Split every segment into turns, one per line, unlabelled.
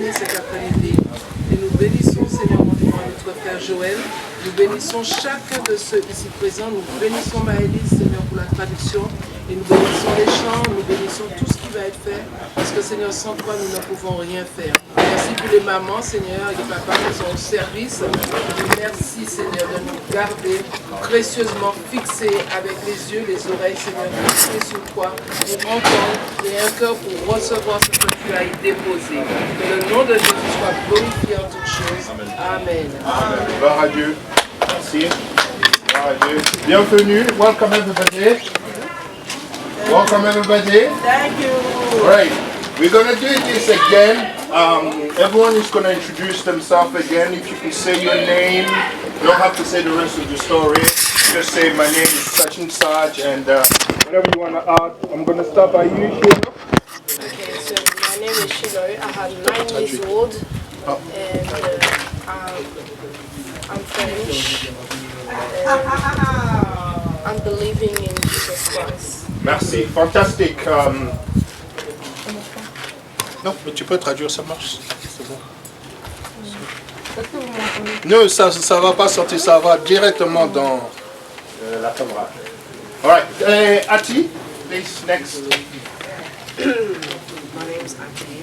bénir cet après-midi. Et nous bénissons, Seigneur, mon Dieu, notre frère Joël. Nous bénissons chacun de ceux ici présents. Nous bénissons Maëlys, Seigneur, pour la traduction. Et nous bénissons les chants, nous bénissons tout ce qui va être fait. Parce que, Seigneur, sans toi, nous ne pouvons rien faire. Merci pour les mamans, Seigneur, et les papas qui sont au service. Merci, Seigneur, de nous garder précieusement fixés avec les yeux, les oreilles, Seigneur, fixés sur toi, pour entendre et un cœur pour recevoir ce que tu as déposé. Que le nom de Jésus soit glorifié en toutes choses. Amen.
Amen. Gloire à Dieu. Merci. Gloire à Dieu. Bienvenue. Welcome everybody. Welcome everybody.
Thank you.
Right. We're going to do this again. Everyone is going to introduce themselves again. If you can say your name, you don't have to say the rest of the story. Just say my name is such and such, and whatever you want to add. I'm going to start by you, Sheila.
Okay, so my name is Shiloh. I have 9 years old, and I'm French. I'm believing in Jesus Christ.
Merci, fantastique. Non, mais tu peux traduire, ça marche. C'est bon. Non, ça va pas sortir, ça va directement dans la caméra. Alright, Ati, please, next.
My name is Ati.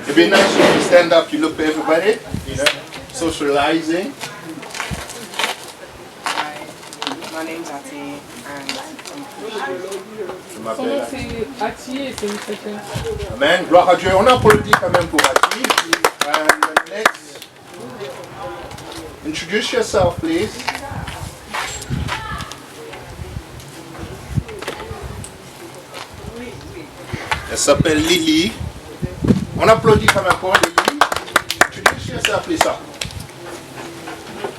It'd be nice if you stand up, you look at everybody, you know, socializing.
Hi, my name is Ati, and
Son nom c'est Ati et c'est une chrétienne.
Amen, gloire à Dieu. On applaudit quand même pour Ati. And next, introduce yourself, please. Elle s'appelle Lily. On applaudit quand même pour Lily. Introduce yourself, please.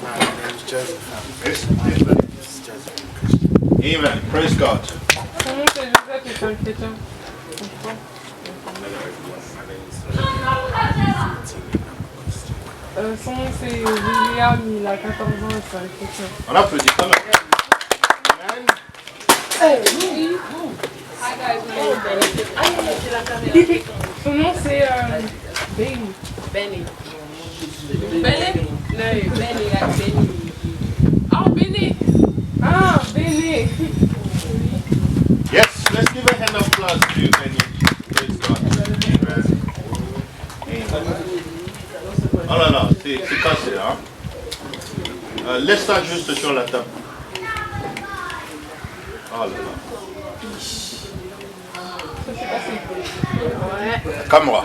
My name is Joseph.
Yes, amen. Praise God.
Son nom c'est Joseph et c'est un chrétien. Son nom c'est William, il a 14 ans et c'est un chrétien.
On applaudit quand même. Amen.
Son nom c'est Benny.
Benny.
Benny? No.
Benny, like Benny.
Oh, Benny! Ah, Benny!
Yes, let's give a hand of applause to Benny. Praise God. Amen. Oh là là, c'est cassé, hein. Laisse ça juste sur la table. Oh là là. Caméra.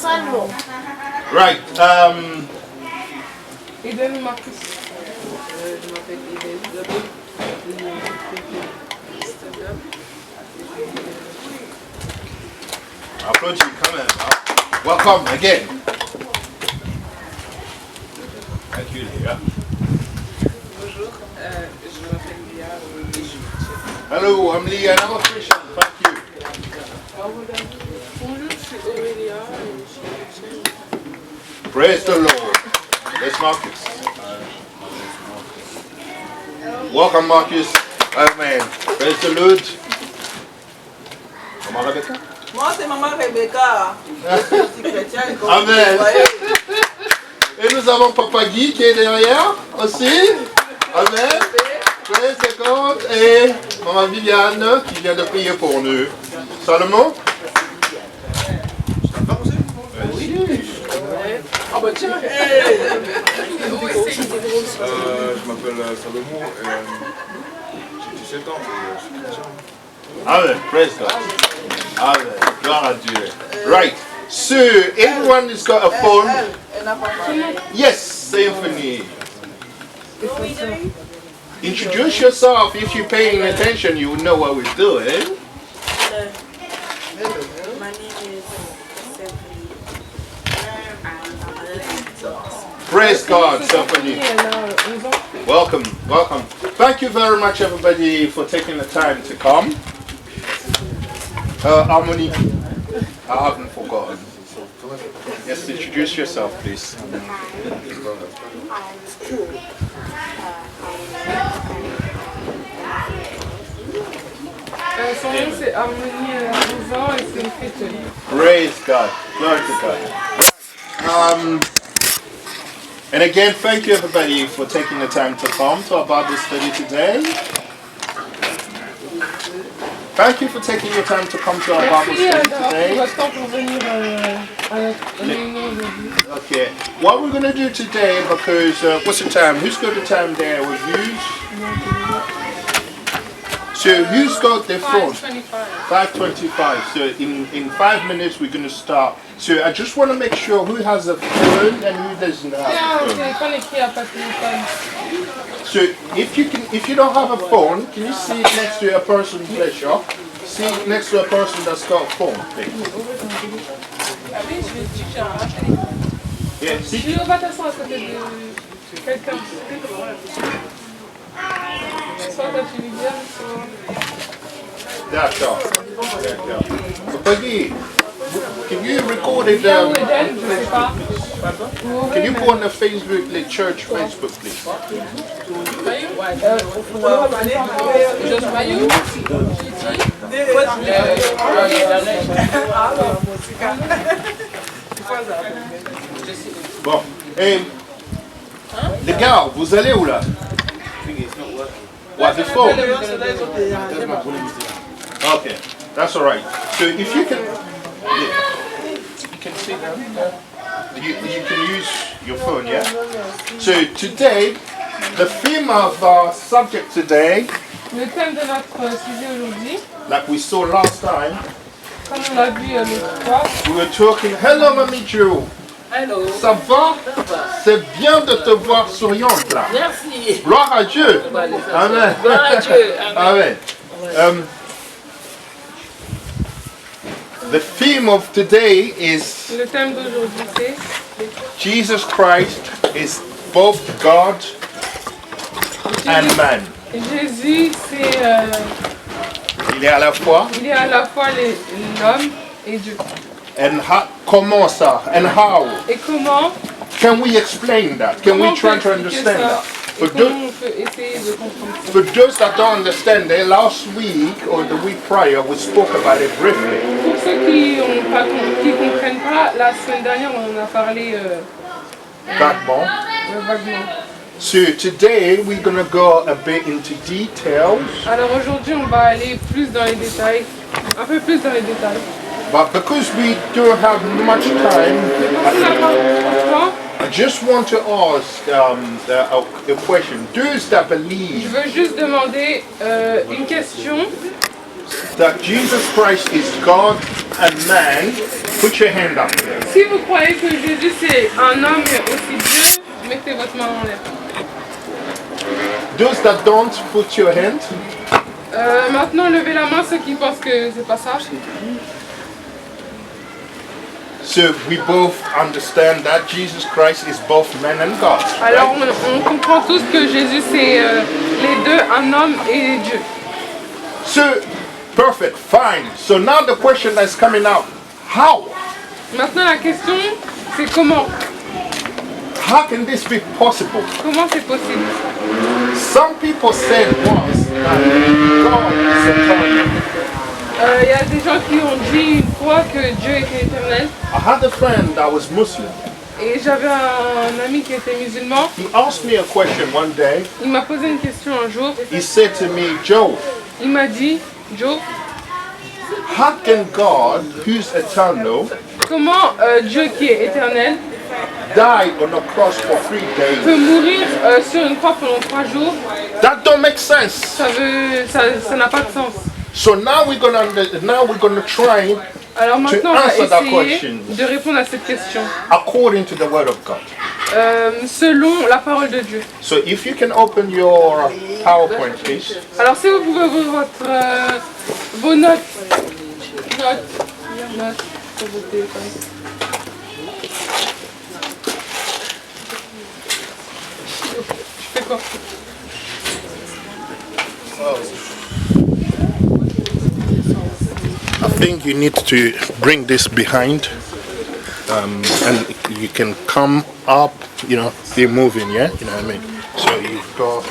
Salmo.
Right.
Eden Marcus. Je m'appelle Eden.
Applaudis quand même. Hein. Welcome again. Thank you, Léa.
Bonjour, je m'appelle Léa et je suis chrétienne.
Hello, I'm Leah and I'm a Christian. Thank you.
Bonjour, je suis Aurélia et je suis chrétienne.
Praise the Lord. Let's Marcus. Welcome, Marcus. Amen. Praise the Lord. Comment Rebecca?
Moi, c'est maman Rebecca. Je suis chrétienne. Comme
Amen.
vous voyez.
Et nous avons Papa Guy qui est derrière aussi. Amen. Praise the God. Et Maman Viviane qui vient de prier pour nous. Salomon?
Ah bah tiens!
Je m'appelle Salomon et j'ai 17 ans et je suis chrétien.
Amen. Praise God. Amen. Gloire à Dieu. Right. So, everyone has got a phone.
Elle n'a pas parlé.
Yes, Symphony. Introduce yourself. If you're paying attention, you will know what we're doing.
Hello. My name is Symphony.
Praise God, Symphony. Welcome, welcome. Thank you very much, everybody, for taking the time to come. Harmony, I haven't forgotten. Yes, introduce yourself, please.
Son nom c'est Harmonie Rosan et c'est une chrétienne.
Praise God. Glory to God. And again, thank you everybody for taking the time to come to our Bible study today. Thank you for taking your time to come to our Bible
Merci
study
d'avoir pris
today.
votre temps pour venir à notre réunion aujourd'hui.
Okay, what we're going to do today, because what's the time? Who's got the time there with you? So who's got their phone? 5:25. So in 5 minutes we're going to start. So I just want to make sure who has a phone and who doesn't have
Tiens,
a
un
phone.
téléphone écrit à pas de téléphone.
So if you don't have a phone, can you sit next to a person, please? Sit next to a person that's got a phone, please.
Ah oui, je vais chercher un téléphone.
Yeah, sit.
Je vais pas t'asseoir à côté de quelqu'un. Soit toi tu lui viens, soit...
D'accord. So Peggy, can you record it?
Bien ou Eden, je sais pas.
Can you go on the Facebook, the church Facebook, please?
Josh Mayou.
Bon. Et les gars, vous allez où là? What, the phone? Okay, that's all right. So if you can, you can see them. You can use your phone, yeah? So today, the theme of our subject today,
Le thème de notre sujet aujourd'hui,
like we saw last time,
comme on l'a vu l'autre fois,
we were talking, hello Mamie Joe.
Hello.
Ça va? C'est bien de te voir souriante là.
Merci.
Gloire à Dieu. Amen.
Gloire à Dieu. Amen.
Amen. The theme of today is
le thème d'aujourd'hui c'est
Jesus Christ is both God and man.
Jésus, c'est
Il est à la fois.
il est à la fois l'homme et Dieu.
And comment ça? And how?
Et comment
Can we explain that? Can we try to understand that?
Et comment on peut essayer de comprendre ça?
For those that don't understand it, last week or the week prior, we spoke about it briefly.
Pour ceux qui comprennent pas, la semaine dernière on en a parlé
Vaguement.
vaguement.
So today we're going to go a bit into details.
Alors aujourd'hui on va aller plus dans les détails, un peu plus dans les détails.
But because we don't have much time,
Parce qu'on n'a pas beaucoup de temps,
I just want to ask a question. Those that
je
believe
veux juste demander une question.
that Jesus Christ is God and man, put your hand up there.
Si vous croyez que Jésus c'est un homme et aussi Dieu, mettez votre main en l'air.
Those that don't, put your hand.
Maintenant levez la main ceux qui pensent que c'est pas ça.
So we both understand that Jesus Christ is both man and God.
Alors on comprend tous que Jésus c'est les deux, un homme et Dieu.
So, perfect, fine. So now the question that's coming out, how?
Maintenant la question c'est comment?
How can this be possible?
Comment c'est possible?
Some people said once that God is eternal.
Il y a des gens qui ont dit une fois que Dieu était éternel.
I had a friend that was Muslim.
Et j'avais un ami qui était musulman.
He asked me a question one day.
Il m'a posé une question un jour.
He said to me, Joe,
Il m'a dit, Joe,
how can God, who's eternal,
comment Dieu qui est éternel
die on a cross for 3 days?
peut mourir sur une croix pendant 3 jours?
That don't make sense.
Ça n'a pas de sens.
So now we're gonna try
Alors maintenant, on va
answer that
essayer
question.
de répondre à cette question
according to the word of God.
selon la parole de Dieu.
So if you can open your PowerPoint, please.
Alors si vous pouvez ouvrir vos notes sur votre téléphone. Je fais quoi?
I think you need to bring this behind, and you can come up. You know, they're moving. Yeah, you know what I mean. So you've got.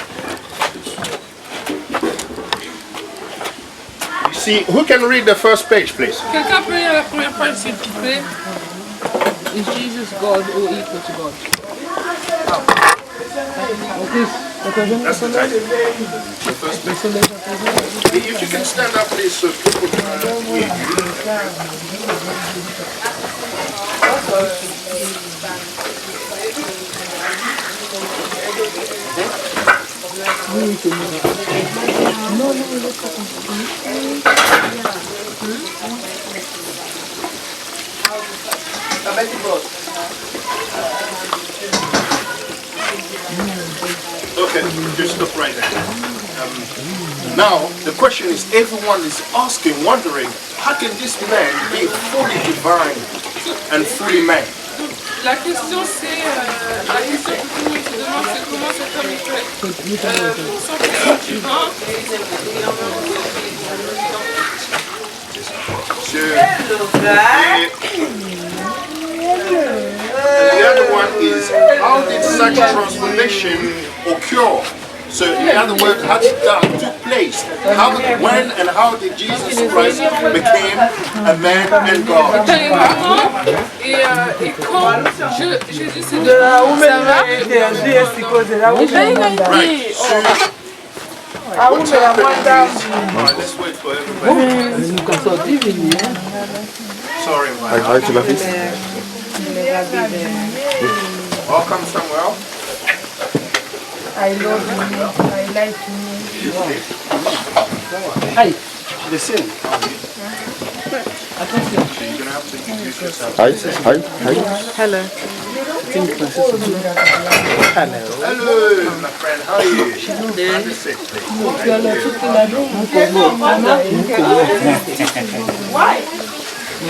You see, who can read the first page, please?
Quelqu'un peut lire la première page s'il vous plaît? Is Jesus God or equal to God?
That's the title. The first page. If you can stand up, please, so people can hear you. Okay, just stop right there. Now, the question is, everyone is asking, wondering, how can this man be fully divine and fully man?
La question c'est, la question que tout le monde se demande, c'est comment cet homme il peut être 100% divin.
The other one is, how did such transformation occur? So in other words, how did that took place? How, when and how did Jesus Christ became a man and God?
Et quand Jésus s'est dit, ça va?
Right. So, what's happening is, alright, let's wait for everybody. Sorry, man. Welcome, Samuel.
I love you. I like you.
Hi, listen.
Attention. So you're gonna have to introduce yourself.
Hi.
Hello.
Hello, my friend. How are you? Have a seat, please.
Why?
On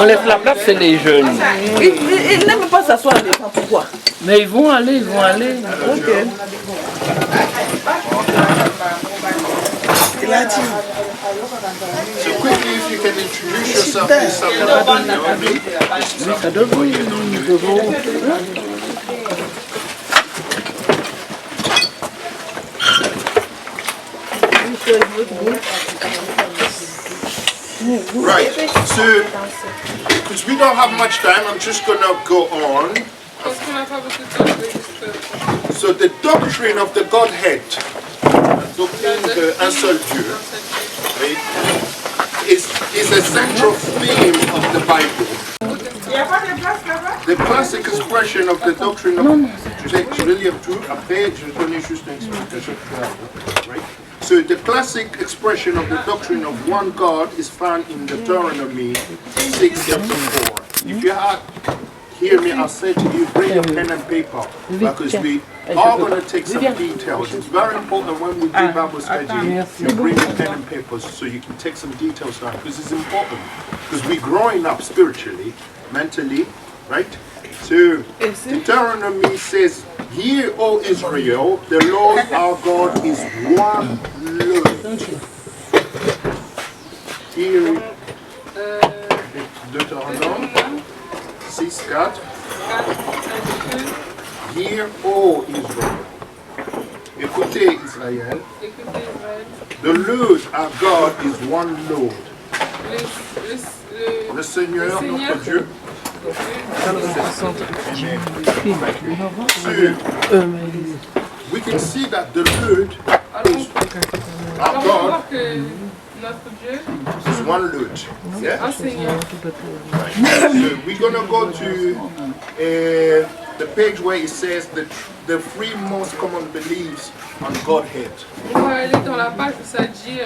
laisse la place, c'est les jeunes.
Ils n'aiment pas s'asseoir les gens, pourquoi?
Mais ils vont aller.
Ok.
So quickly, if you can introduce yourself, please, someone who don't know me. Right, so because we don't have much time, I'm just gonna go on. So the doctrine of the Godhead, doctrine d'un seul Dieu, right, is a central theme of the Bible. The classic expression of the doctrine of right? So the classic expression of the doctrine of one God is found in Deuteronomy 6 chapter 4. If you hear me, I'll say to you, bring your pen and paper, because we are going to take some details. It's very important when we do Bible study, you bring your pen and paper so you can take some details down, because it's important, because we're growing up spiritually, mentally, right? So Deuteronomy says, "Hear, O Israel, the Lord our God is one Lord." Hear Deuteronomy 6:4. Hear, O Israel. Écoutez Israël. The Lord our God is one Lord. Le Seigneur, notre Dieu. We can see that the Lord is our God is one Lord. Yeah? Right. So we're going to go to the page where it says the three most common beliefs on Godhead.
On va aller dans la page où ça dit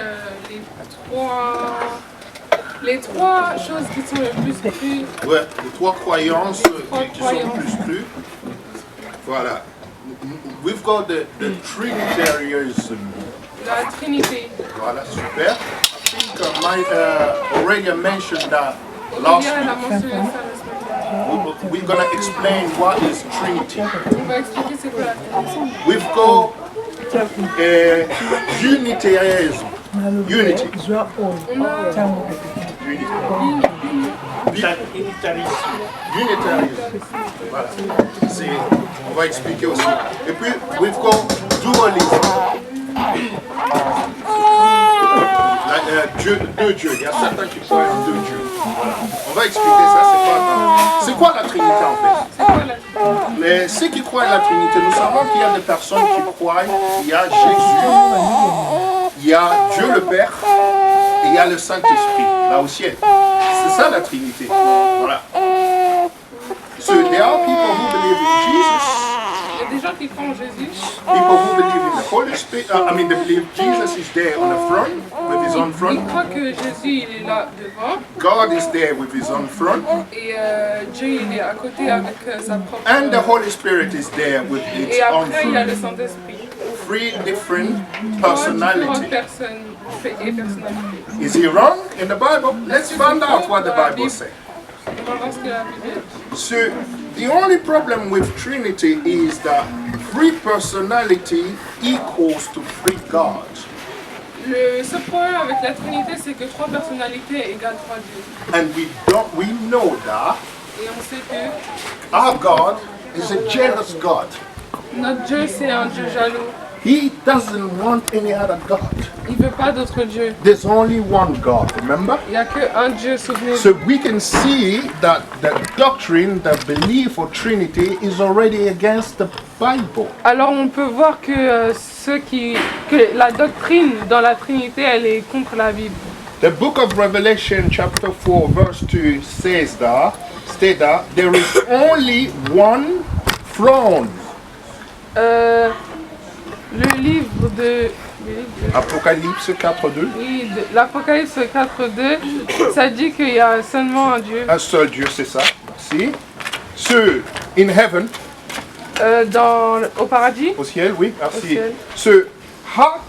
les trois choses qui sont le plus crues.
Ouais, les trois croyances qui sont le plus crues. Voilà. We've got the Trinitarianism.
La Trinité.
Voilà, super. I think Aurelia mentioned that last week. We're going to explain what is Trinity.
On va expliquer c'est quoi la Trinité.
We've got Unitarianism. Unity. Unitarisme. Voilà. On va expliquer aussi. Et puis, we've got dualism. Dieu, deux dieux. Il y a certains qui croient en deux dieux. Voilà. On va expliquer ça. C'est quoi la Trinité en fait?
C'est quoi la
Mais ceux qui croient à la Trinité, nous savons qu'il y a des personnes qui croient qu'il y a Jésus, il y a Dieu le Père et il y a le Saint-Esprit là au ciel. C'est ça la Trinité. Voilà. So there are people who believe in Jesus.
Il y a des gens qui croient en Jésus.
People who believe in the Holy Spirit. They believe Jesus is there on the throne with his own
Ils
throne.
croient que Jésus il est là devant
God is there with his own throne.
et Dieu il est à côté avec sa propre.
And the Holy Spirit is there with its
Et
own
après il y a
throne.
le Saint-Esprit.
Three different
Différentes
personalities.
personnes et personnalités.
Is he wrong in the Bible? Let's find out what the Bible says.
On va voir ce que la Bible dit.
So the only problem with Trinity is that three personality equals to three gods.
Le seul problème avec la Trinité, c'est que 3 personnalités égale 3 dieux.
And we know that
Et on sait que
our God is a jealous God.
notre Dieu, c'est un Dieu jaloux.
He doesn't want any other God.
Il ne veut pas d'autre Dieu.
There's only one God, remember?
Il n'y a qu'un Dieu, souvenez-vous.
So we can see that the doctrine, the belief of Trinity is already against the Bible.
Alors on peut voir que, que la doctrine dans la Trinité, elle est contre la Bible.
The book of Revelation chapter 4 verse 2 says that there is only one throne.
Le livre de...
Apocalypse 4.2.
Oui, l'Apocalypse 4.2, ça dit qu'il y a seulement un Dieu.
Un seul Dieu, c'est ça. Merci. So, in heaven.
Au paradis.
Au ciel, oui. Merci.
Au ciel.
So, how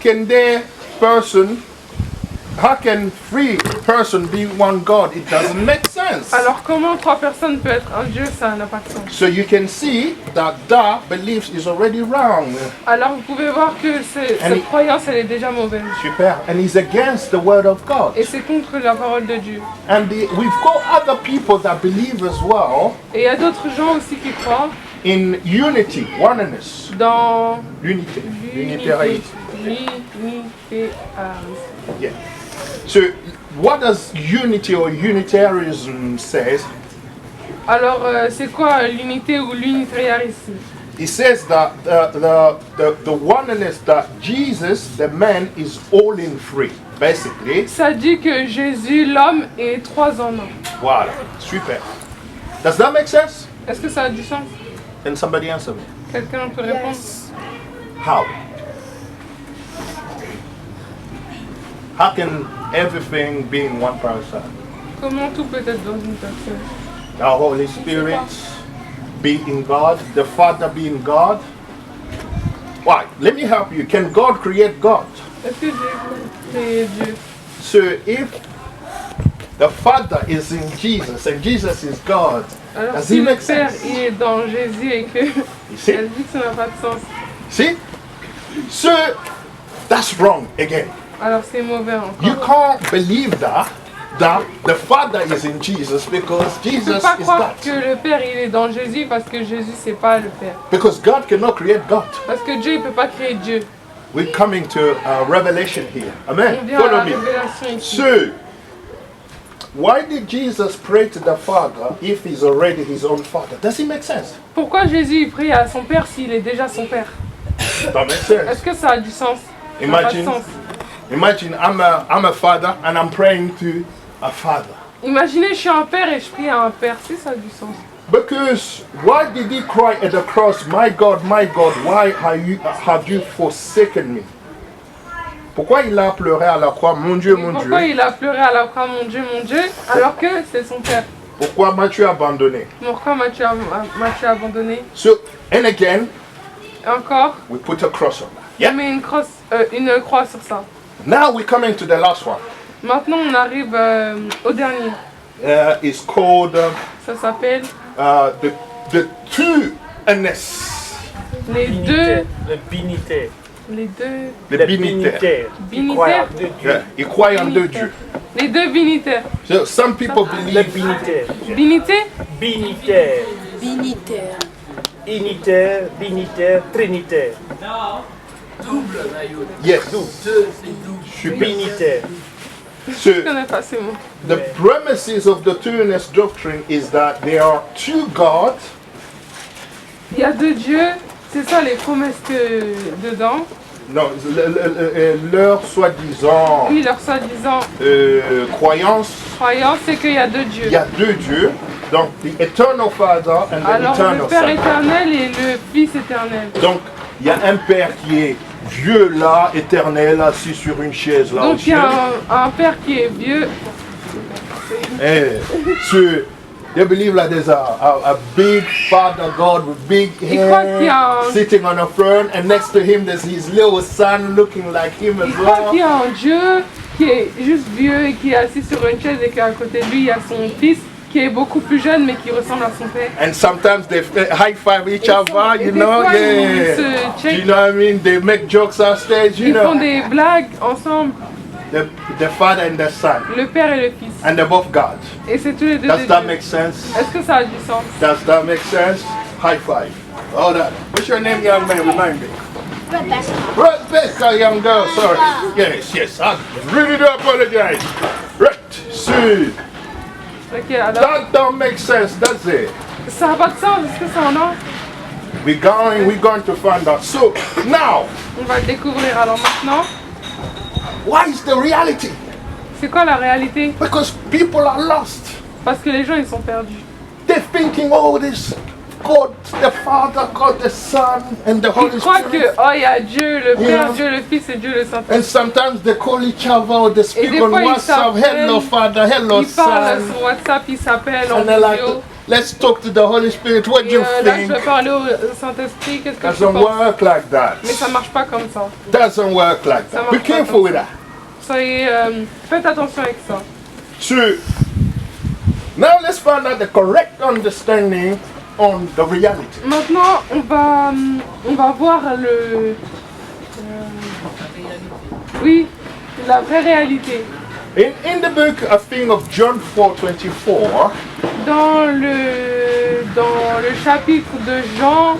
can three persons be one God? It doesn't make sense.
Alors comment 3 personnes peuvent être un Dieu, ça n'a pas de sens.
So you can see that belief is already wrong.
Alors vous pouvez voir que cette croyance, elle est déjà mauvaise.
Super. And it's against the word of God.
Et c'est contre la parole de Dieu.
And we've got other people that believe as well.
Et il y a d'autres gens aussi qui croient
in unity, oneness.
Dans
l'unité, l'unitarisme. Yeah. So, what does unity or Unitarianism says?
Alors, c'est quoi l'unité ou l'unitarisme?
It says that the oneness that Jesus, the man, is all in three, basically.
Ça dit que Jésus, l'homme, est 3 en 1.
Voilà, super. Does that make sense?
Est-ce que ça a du sens?
Can somebody answer me?
Quelqu'un peut répondre?
How? How can everything be in one person?
Comment tout peut être dans une personne?
The Holy Spirit be in God, the Father be in God. Why? Let me help you. Can God create God?
Est-ce que Dieu peut créer Dieu?
So if the Father is in Jesus and Jesus is God,
alors
does
si
it
le
make
Père
sense?
il est dans Jésus et que elle dit que ça n'a pas de sens.
See? So that's wrong again.
Alors c'est mauvais encore.
You can't believe that the Father is in Jesus because
Tu
Jesus
peux pas
is
croire
God.
que le Père il est dans Jésus parce que Jésus c'est pas le Père.
Because God cannot create God.
Parce que Dieu il peut pas créer Dieu.
We're coming to Revelation here. Amen.
On vient à la
Follow me.
révélation ici.
So, why did Jesus pray to the Father if he's already his own Father? Does it make sense?
Pourquoi Jésus il prie à son Père s'il est déjà son Père?
That makes sense.
Est-ce que ça a du sens? Ça n'a pas de
Imagine,
sens.
imagine I'm a father and I'm praying to a father.
Imaginez, je suis un père et je prie à un père. Si ça a du sens.
Because why did he cry at the cross, my God, why have you forsaken me? Pourquoi il a pleuré à la croix, mon Dieu, mon Dieu?
Pourquoi il a pleuré à la croix, mon Dieu, alors que c'est son père?
Pourquoi m'as-tu abandonné?
Pourquoi m'as-tu abandonné?
So, and again,
encore,
we put a cross on that. Yeah.
on met une croix sur ça.
Now we're coming to the last one.
Maintenant, on arrive au dernier.
It's called
Ça s'appelle
the two-ness.
les deux.
Le binitaire.
Les deux.
Le binitaire.
Binitaire.
Yeah, ils croient en deux dieux.
Les deux binitaires.
So some people
Le
believe.
binitaire.
Binité?
Binitaire.
Binitaire.
Unitaire, binitaire, trinitaire. Double, Nayoud.
Yes.
Deux, c'est double.
Je suis bénitaire.
Je connais pas ces mots.
The premises of the two-ness doctrine is that there are two gods.
Il y a deux dieux, c'est ça les promesses que dedans.
Non, leur soi-disant
Oui, leur soi-disant
croyance.
croyance, c'est qu'il y a deux dieux.
Il y a deux dieux. Donc, the eternal Father and the
Alors
eternal
le Père
Son.
éternel et le Fils éternel.
Donc, il y a un Père qui est vieux là, éternel, assis sur une chaise là.
Donc il y a un Père qui est vieux.
They believe like there's a big Father God with big hair sitting on a throne, and next to him there's his little son looking like him as
Il croit qu'il y
well.
a un Dieu qui est juste vieux et qui est assis sur une chaise et qu'à côté de lui il y a son fils qui est beaucoup plus jeune mais qui ressemble à son père.
And sometimes they high five each other, you know, yeah. You know what I mean? They make jokes on stage, you
Ils font
know.
des blagues ensemble,
The Father and the Son,
le Père et le Fils.
and they're both God.
Et c'est tous les deux
Does
des
that
dieux.
make sense?
Est-ce que ça a du sens?
Does that make sense? High five. All that. What's your name, young man? Remind me. Rebecca, young girl. Sorry. Yes. I really do apologize. Right. See.
Ok, alors,
That don't make sense, does it?
ça n'a pas de sens, est-ce que c'est en or?
We're going to find out. So now,
On va le découvrir. Alors maintenant,
what is the reality?
c'est quoi la réalité?
Because people are lost.
Parce que les gens ils sont perdus.
They're thinking, oh, this God, the Father, God, the Son, and the Holy
Ils croient que,
Spirit.
oh, il y a Dieu, le Père,
Yeah.
Dieu, le Fils et Dieu, le Saint-Esprit.
And sometimes they call each other, or they speak
des
on
fois, ils
WhatsApp, hello
s'appellent,
Father, hello
Ils parlent
Son.
sur WhatsApp, ils s'appellent en
And they're like,
vidéo.
let's talk to the Holy Spirit, what do
Et
you
là, je
think?
vais parler au Saint-Esprit, qu'est-ce que tu
Doesn't
penses?
work like that.
Mais ça marche pas comme ça.
Doesn't work like
Ça
that.
marche
Be
pas
careful
comme
with
ça.
that.
Soyez, faites attention avec ça.
So, now let's find out the correct understanding on the reality.
Maintenant, on va voir oui, la vraie réalité.
In the book, I think of John 4:24.
Dans le chapitre de Jean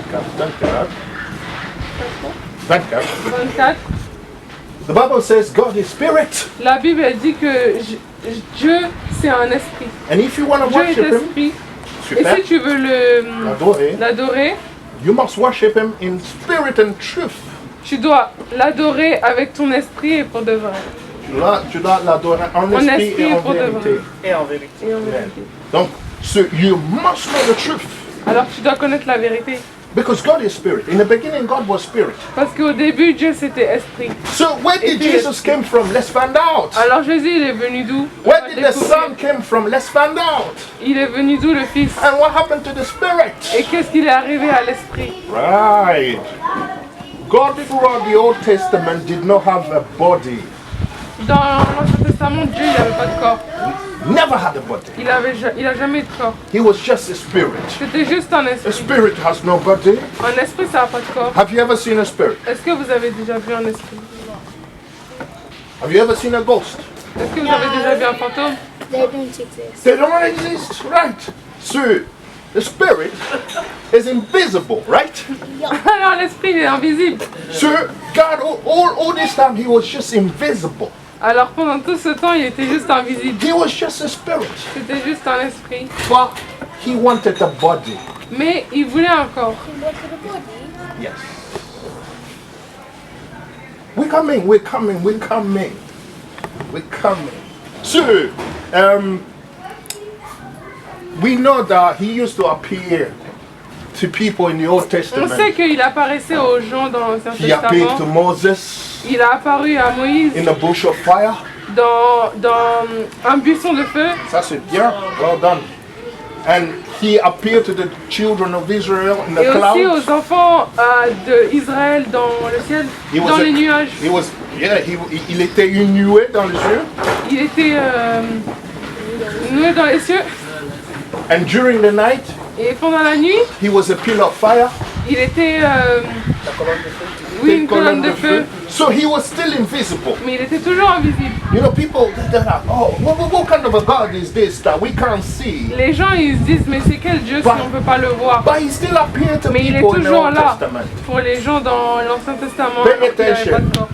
24,
The Bible says God is spirit.
la Bible elle dit que Dieu c'est un esprit.
And if you want to
Dieu est
worship Him,
esprit. Et
super,
si tu veux l'adorer,
you must worship Him in spirit and truth.
tu dois l'adorer avec ton esprit et pour de vrai.
Tu dois l'adorer en
En
esprit
esprit
et
et
en
pour de
vérité.
vrai.
Et en vérité.
Et en vérité.
Donc, so you must know the truth.
Alors tu dois connaître la vérité.
Because God is spirit. In the beginning, God was spirit.
Parce qu'au début, Dieu c'était esprit.
So where did Jesus came from? Let's find out.
Alors Jésus, il est venu d'où? On
Where
va
did the
découvrir.
Son came from? Let's find out.
Il est venu d'où le Fils?
And what happened to the Spirit?
Et qu'est-ce qu'il est arrivé à l'esprit?
Right. God throughout the Old Testament did not have a body.
Dans l'Ancien Testament, Dieu il n'avait pas de corps.
Never had a body.
Il a jamais eu de corps.
He was just a spirit.
C'était juste un
A
esprit.
spirit has no body.
Un esprit, ça n'a pas de corps.
Have you ever seen a spirit?
Est-ce que vous avez déjà vu un esprit?
Have you ever seen a ghost?
Est-ce que vous avez déjà vu un fantôme?
They don't exist.
They don't exist, right? So the spirit is invisible, right?
Alors l'esprit, il est invisible.
So God, all this time, He was just invisible.
Alors pendant tout ce temps, il était juste invisible.
He was just a spirit,
C'était juste un esprit.
but He wanted a body.
Mais il voulait un corps.
Yes. We're coming, we're coming, we're coming. We're coming. So, we know that He used to appear to people in the Old
On sait
Testament.
qu'il apparaissait aux gens dans l'Ancien
He appeared to
Testament.
Moses
Il a apparu à Moïse
in the bush of fire.
dans un buisson de feu.
Ça c'est bien, well done. And He appeared to the children of Israel in the
Et aussi
clouds.
aux enfants d'Israël dans le ciel,
He was
dans
a-
les nuages.
Il était une nuée dans les cieux.
Il était noué dans les cieux.
And during the night,
Et pendant la nuit,
He was a pillar of fire.
il était...
c'était
une colonne de feu.
So he was still invisible.
Mais il était toujours invisible.
You know, people, they're like, oh, what kind of a God is this that we can't see?
Les gens ils se disent mais c'est quel Dieu si on ne peut pas le voir?
But he still appeared to
Mais il est
people in the
toujours
Old
là
Testament.
pour les gens dans l'Ancien Testament.
Pay
alors qu'il avait
attention.
pas de corps.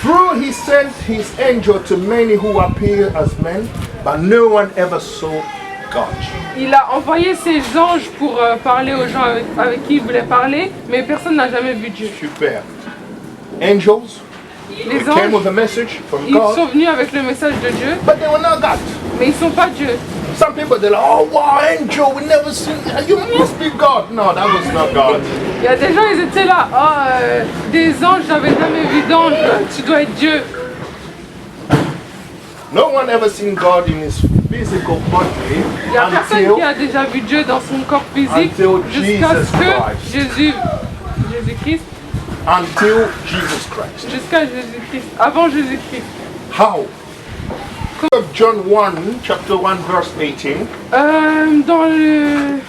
Through he sent his angel to many who appear as men, but no one ever saw God.
Il a envoyé ses anges pour parler aux gens avec qui il voulait parler, mais personne n'a jamais vu Dieu.
Super. Angels,
Les
they came
anges,
with a message from
ils
God,
sont venus avec le message de Dieu,
but they were not God.
mais ils sont pas Dieu.
Some people, they're like, oh wow, angel, we never seen, you must be God. No, that was not God.
Il y a des gens, ils étaient là, des anges, j'avais jamais vu d'ange, tu dois être Dieu.
No one ever seen God in his physical body
Il y a personne
until
qui a déjà vu Dieu dans son corps physique
Until
jusqu'à
Jesus
ce
Christ.
que Jésus-Christ, jusqu'à Jésus-Christ, avant Jésus-Christ.
How? Of John 1, chapter 1, verse 18.
Dans le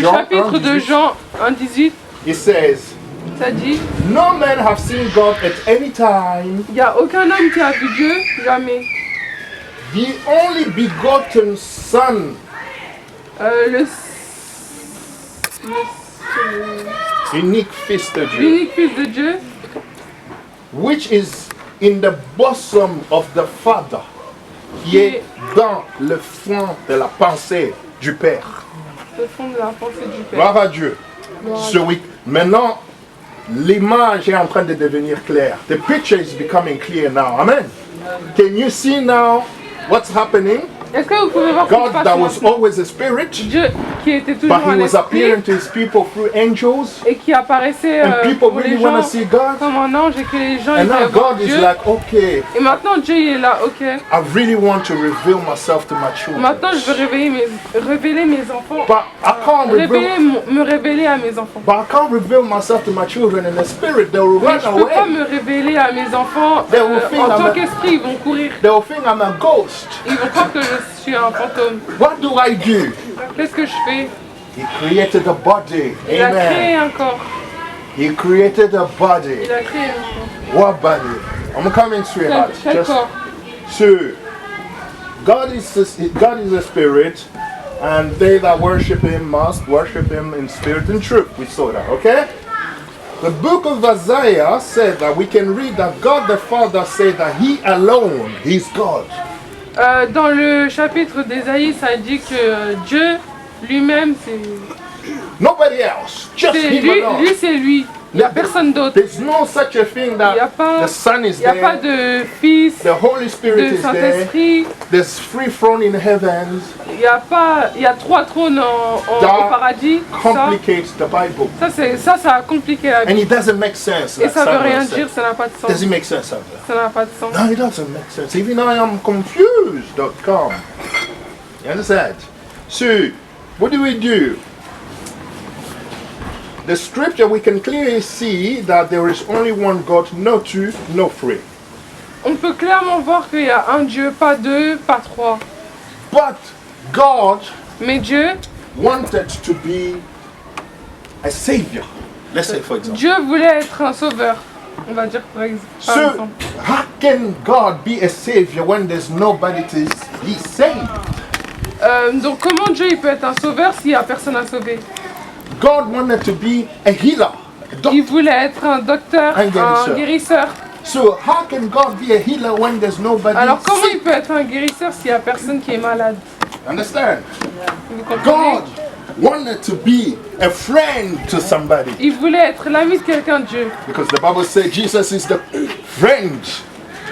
Jean
chapitre
1,
de
18,
Jean 1,18,
it says,
ça dit,
no man have seen God at any time.
il n'y a aucun homme qui a vu Dieu, jamais.
The only begotten Son, unique fils de Dieu,
l'unique fils de Dieu,
which is in the bosom of the Father, qui est dans le fond de la pensée du Père.
le fond de la pensée du Père.
Gloire à Dieu. Maintenant, l'image est en train de devenir claire. The picture is becoming clear now. Amen. Can you see now what's happening?
Est-ce que vous pouvez voir ce qui se
God
passe
that was
maintenant?
always a spirit,
Dieu qui était toujours
but
un
he was
esprit
appearing to his people through angels,
et qui apparaissait
and people
pour
really
les
want to
gens
see God.
comme un ange et que les gens
And
ils
now
voulaient voir
God is
Dieu.
like, okay,
Et maintenant Dieu il est là, ok.
I really want to reveal myself to my children.
Maintenant je veux révéler mes enfants.
But I can't reveal,
Me révéler à mes enfants.
but I can't reveal myself to my children in the spirit. They will
Mais
run
je peux pas
away.
me révéler à mes enfants
They will think
en
I'm
tant
a-
qu'esprit, ils vont courir.
They will think I'm a ghost.
Ils vont croire que je suis un fantôme.
What do I do?
Qu'est-ce que je fais?
He created a body.
Il a créé
Amen.
un corps.
He created a body.
Il a créé un corps.
What body? I'm coming straight out.
Quel corps?
So, God is a spirit, and they that worship Him must worship Him in spirit and truth. We saw that, okay? The book of Isaiah said that we can read that God the Father said that He alone is God.
Dans le chapitre d'Ésaïe, ça dit que Dieu lui-même, c'est
Nobody else, just Him
lui,
alone.
lui c'est lui. Il n'y a personne d'autre.
There's no such a thing
Il n'y a
that
pas,
the Son is
il y a pas
there,
de Fils,
the Holy Spirit
de
is there,
Saint-Esprit.
there's free throne in heavens.
Il y a trois trônes au paradis.
Complicates the Bible.
Ça a compliqué la
And
vie.
it doesn't make sense.
Et
like
ça veut
Samuel
rien
said.
dire, ça n'a pas de
Does
sens.
it make sense? Samuel?
Ça n'a pas de sens.
No, it doesn't make sense. Even I am confused.com. You understand? So, what do? The scripture, we can clearly see that there is only one God, no two, no three.
On peut clairement voir qu'il y a un Dieu, pas deux, pas trois.
But God
Mais Dieu
wanted to be a savior. Let's say, for example.
Dieu voulait être un sauveur. On va dire par
So,
exemple.
how can God be a savior when there's nobody to be saved?
Donc comment Dieu il peut être un sauveur s'il n'y a personne à sauver?
God wanted to be a healer, a doctor.
Il voulait être un docteur,
Un guérisseur.
un guérisseur.
So how can God be a healer when there's nobody
Alors comment il
sick?
peut être un guérisseur s'il n'y a personne qui est malade?
Understand?
Vous comprenez?
God wanted to be a friend to somebody.
Il voulait être l'ami de quelqu'un, Dieu.
Because the Bible says Jesus is the friend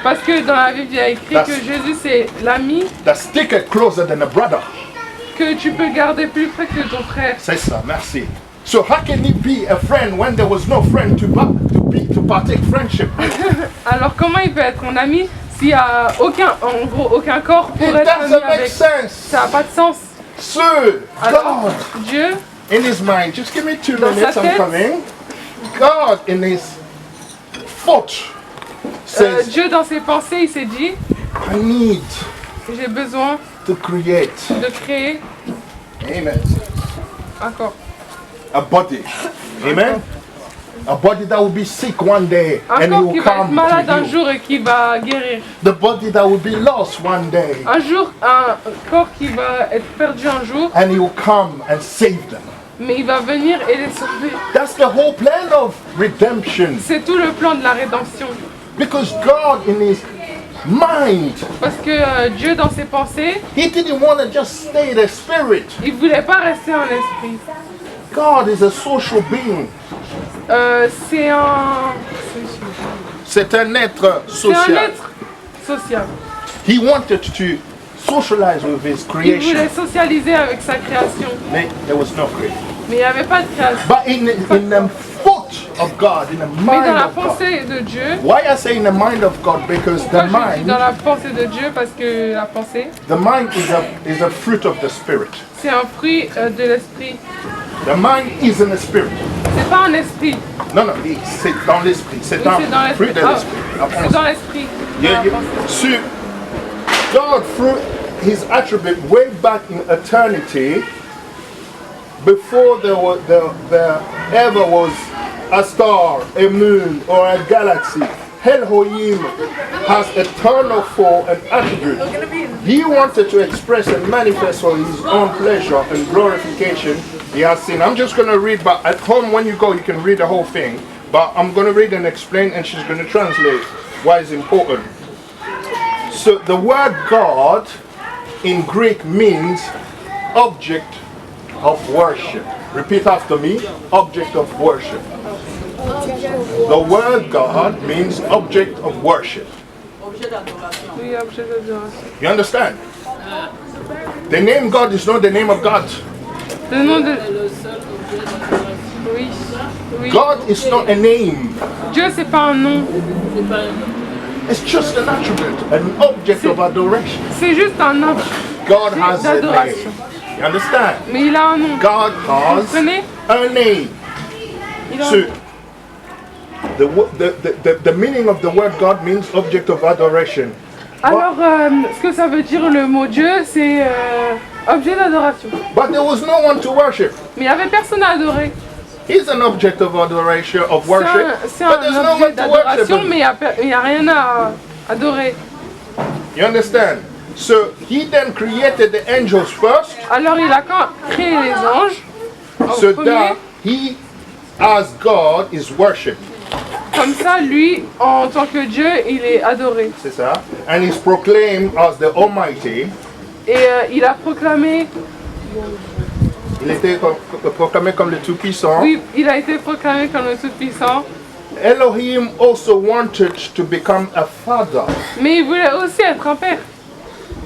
Parce que dans la Bible, il y a écrit que Jésus c'est l'ami
that sticketh closer than a brother.
que tu peux garder plus près que ton frère.
C'est ça, merci. So how can he be a friend when there was no friend to partake friendship with?
Alors comment il peut être un ami s'il n'y a aucun corps pour
It
être ami
doesn't make
avec?
sense.
Ça n'a pas de sens.
So
Alors,
God,
Dieu,
in his mind, just give me 2
Dans
minutes,
sa
I'm
tête.
coming. God in his thought says,
Dieu dans ses pensées, il s'est dit,
I need
j'ai besoin
to create,
de créer
amen,
un corps.
a body. Amen. A body that will be sick one day
Un
and it
corps qui
will
va être
come
malade
to
un
you.
jour et qui va guérir.
The body that will be lost one day
Un jour, un corps qui va être perdu un jour,
and he will come and save them.
mais il va venir et les sauver.
That's the whole plan of redemption.
C'est tout le plan de la rédemption.
Because God in his mind,
Parce que Dieu, dans ses pensées,
he didn't want to just stay the spirit.
il ne voulait pas rester en esprit.
God is a social being.
C'est un
social.
être social.
He wanted to socialize with his
Il voulait
creation.
socialiser avec sa création.
But there was no creation.
Mais il n'y avait pas de création.
But in the foot of God, in the
Mais dans
mind
la
of God.
pensée de Dieu,
Why I say in the mind of God? Because the
pourquoi je dis dans
mind,
la pensée de Dieu? Parce que la pensée,
the mind is a fruit of the spirit.
c'est un fruit de l'esprit.
The mind isn't a spirit.
C'est pas un esprit.
Non, non, c'est dans l'esprit. C'est
Oui,
un
c'est dans
fruit de
l'esprit.
l'esprit.
C'est dans l'esprit.
Yeah,
dans la
yeah.
pensée.
So, God, through his attribute way back in eternity, before there ever was a star, a moon, or a galaxy, Elohim has eternal form and attribute. He wanted to express and manifest for his own pleasure and glorification. He has seen. I'm just going to read, but at home when you go, you can read the whole thing. But I'm going to read and explain, and she's going to translate why it's important. So the word God in Greek means object of worship. Repeat after me, object of worship. The word God means object of worship.
Oui, objet d'adoration.
You understand? The name God is not the name of God.
Le nom de... Oui. Oui.
God is not a name.
Dieu, c'est pas un nom.
It's just an attribute, an object of adoration.
C'est juste un objet
God has a name.
d'adoration.
You understand?
Mais il a un nom.
God
Vous
has
comprenez?
a name.
Il a un
So,
nom.
the meaning of the word God means object of adoration.
Alors, ce que ça veut dire le mot Dieu, c'est objet d'adoration.
But there was no one to worship.
Mais il n'y avait personne à adorer.
He's an object of adoration, of worship,
C'est
but there's
un
no
objet
one to worship
d'adoration,
him.
mais il n'y a rien à adorer.
You understand? So he then created the angels first,
Alors, il a créé les anges en
so
premier.
that he, as God, is worshipped.
Comme ça, lui, en tant que Dieu, il est adoré.
C'est ça? And he's proclaimed as the Almighty.
Et il a proclamé,
Il était proclamé comme le Tout-Puissant.
oui, il a été proclamé comme le Tout-Puissant.
Elohim also wanted to become a father.
Mais il voulait aussi être un père.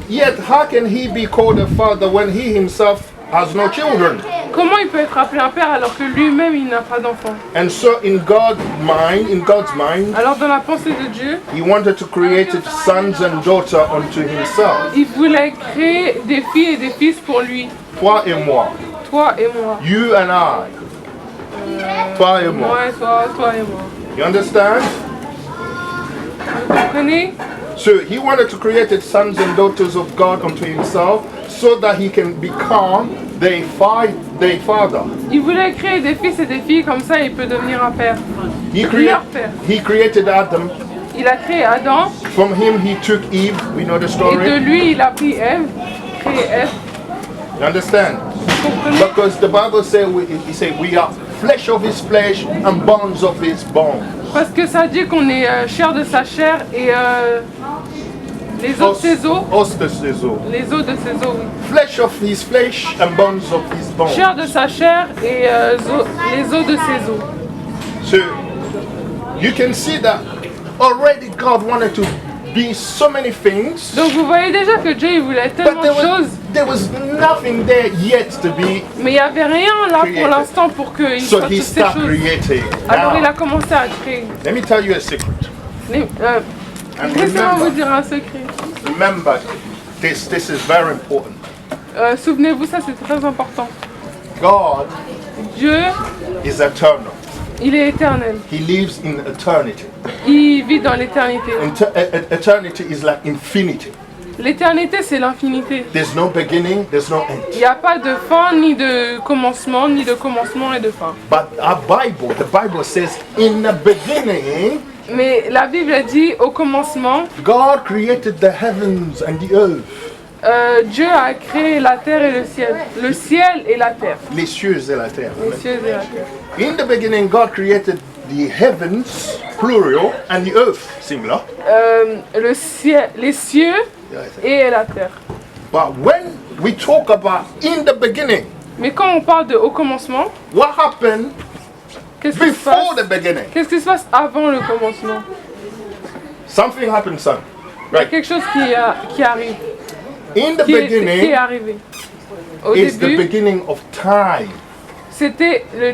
Yet how can he be called a father when he himself has no children?
Comment il peut être appelé un père alors que lui-même, il n'a pas d'enfant?
And so in God's mind,
Alors, dans la pensée de Dieu,
he wanted to create sons and daughters unto himself.
il voulait créer des filles et des fils pour lui.
Toi et moi.
Toi et moi.
You and I. Toi et moi.
Moi et toi et moi.
You understand?
Vous comprenez?
So he wanted to create sons and daughters of God unto himself so that he can become their father.
Il voulait créer des fils et des filles, comme ça il peut devenir un père. Leur père.
He created Adam.
Il a créé Adam,
From him he took Eve. We know the
et de
story.
lui il a pris Ève, créé Ève.
You understand?
Vous comprenez?
Because the Bible says we are flesh of his flesh and bones of his bones.
Parce que ça dit qu'on est chair de sa chair et les os de ses os.
Os de ses os.
Les os de ses os, oui.
Flesh of his flesh and bones of his bones.
Chair de sa chair et les os de ses os.
So you can see that already God wanted to be so many things,
Donc vous voyez déjà que Dieu il voulait
but
tellement de choses,
there was nothing there yet to be.
mais il n'y avait rien là
Created.
pour l'instant pour qu'il
So
soit
he
toutes ces
started
choses.
creating.
Alors il a
Now,
commencé à créer.
let me tell you a secret. And
Laissez-moi vous
remember,
dire un secret.
remember this is very important.
Souvenez-vous, ça c'est très important.
God
Dieu,
is eternal.
il est éternel.
He lives in eternity.
Il vit dans l'éternité.
Eternity is like infinity.
L'éternité, c'est l'infinité.
There's no beginning, there's no end.
Il n'y a pas de fin, ni de commencement, ni de commencement et de fin.
But the Bible says, in the beginning,
Mais la Bible a dit au commencement,
God created the heavens and the earth.
Dieu a créé la terre et le ciel et la terre.
Les cieux et la terre.
Les cieux et la terre.
In the beginning, God created the heavens, plural, and the earth, singular.
Le ciel, les cieux et la terre.
But when we talk about in the beginning,
Mais quand on parle de au commencement,
what happened
qu'est-ce qui se
before
passe?
the beginning?
Qu'est-ce qui se passe avant le commencement?
Something happened, son.
Il y a
Right.
quelque chose qui arrive,
In the
qui est
beginning
arrivé. Au
is the
début,
beginning of time.
c'était le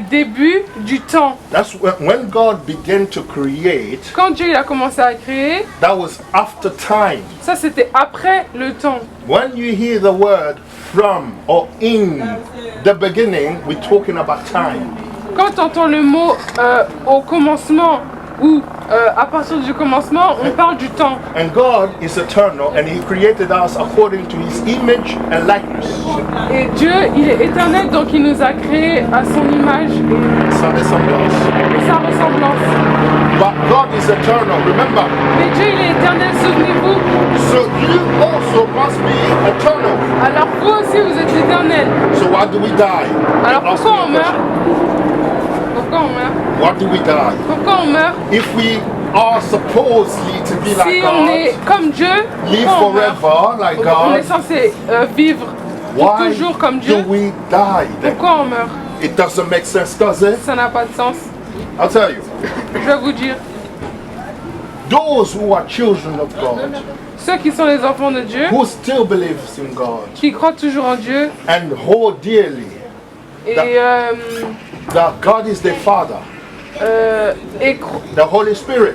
début du temps.
That's when God began to create.
Quand Dieu il a commencé à créer,
That was after time.
ça c'était après le temps.
When you hear the word from or in the beginning, we're talking about time.
Quand tu entends le mot au commencement ou à partir du commencement, on parle du temps.
And God is eternal and He created us according to His image and likeness.
Et Dieu, il est éternel, donc il nous a créés à son image et
Sa ressemblance.
sa ressemblance.
But God is eternal, remember.
Mais Dieu, il est éternel, souvenez-vous.
So you also must be eternal.
Alors vous aussi, vous êtes éternel.
So why do we die?
Alors
Ask
pourquoi
me a
on meurt?
question.
Pourquoi on meurt?
Why do we die?
Pourquoi on meurt?
If we are supposedly to be like
Si on est
God,
comme Dieu,
live
pourquoi on meurt?
forever like
On est
God,
censé vivre pour
why
toujours comme
do
Dieu.
we die then?
Pourquoi on meurt?
It doesn't make sense, does it?
Ça n'a pas de sens.
I'll tell you.
Je vais vous dire.
Those who are children of God,
Ceux qui sont les enfants de Dieu,
who still believes in God
qui croient toujours en Dieu
and hold dearly
et,
that God is their Father, the Holy Spirit,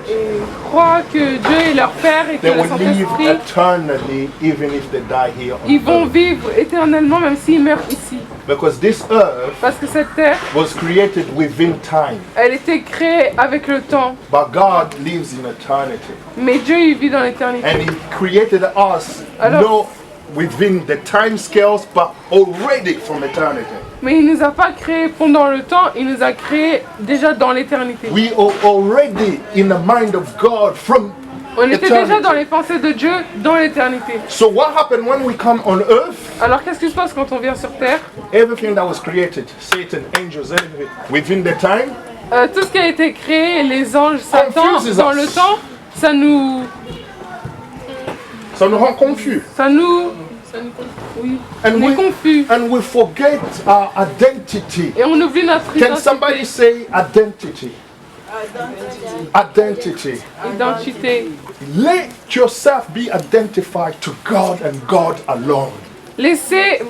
croient que Dieu est leur Père et que
they
le
will live
Saint-Esprit,
eternally even if they die here on
ils vont
earth.
vivre éternellement même s'ils meurent ici.
Because this earth
Parce que cette terre,
was created within time,
elle était créée avec le temps.
but God lives in eternity.
Mais Dieu, il vit dans l'éternité.
And He created us
Alors-
not within the time scales, but already from eternity.
Mais il ne nous a pas créés pendant le temps, il nous a créés déjà dans l'éternité.
We are already in the mind of God from
On était déjà
eternity.
dans les pensées de Dieu dans l'éternité.
So what happened when we come on earth?
Alors qu'est-ce qui se passe quand on vient sur terre?
Everything that was created, Satan, angels, everything, within the time,
Tout ce qui a été créé, les anges, Satan,
Confuses
dans
us.
le temps, ça nous...
ça nous rend confus.
Oui,
And
on est confus.
and we forget our identity.
Et on oublie notre
Can somebody
identité.
say identity? Identity.
Identité.
Let yourself be identified to God and God alone.
Laissez-vous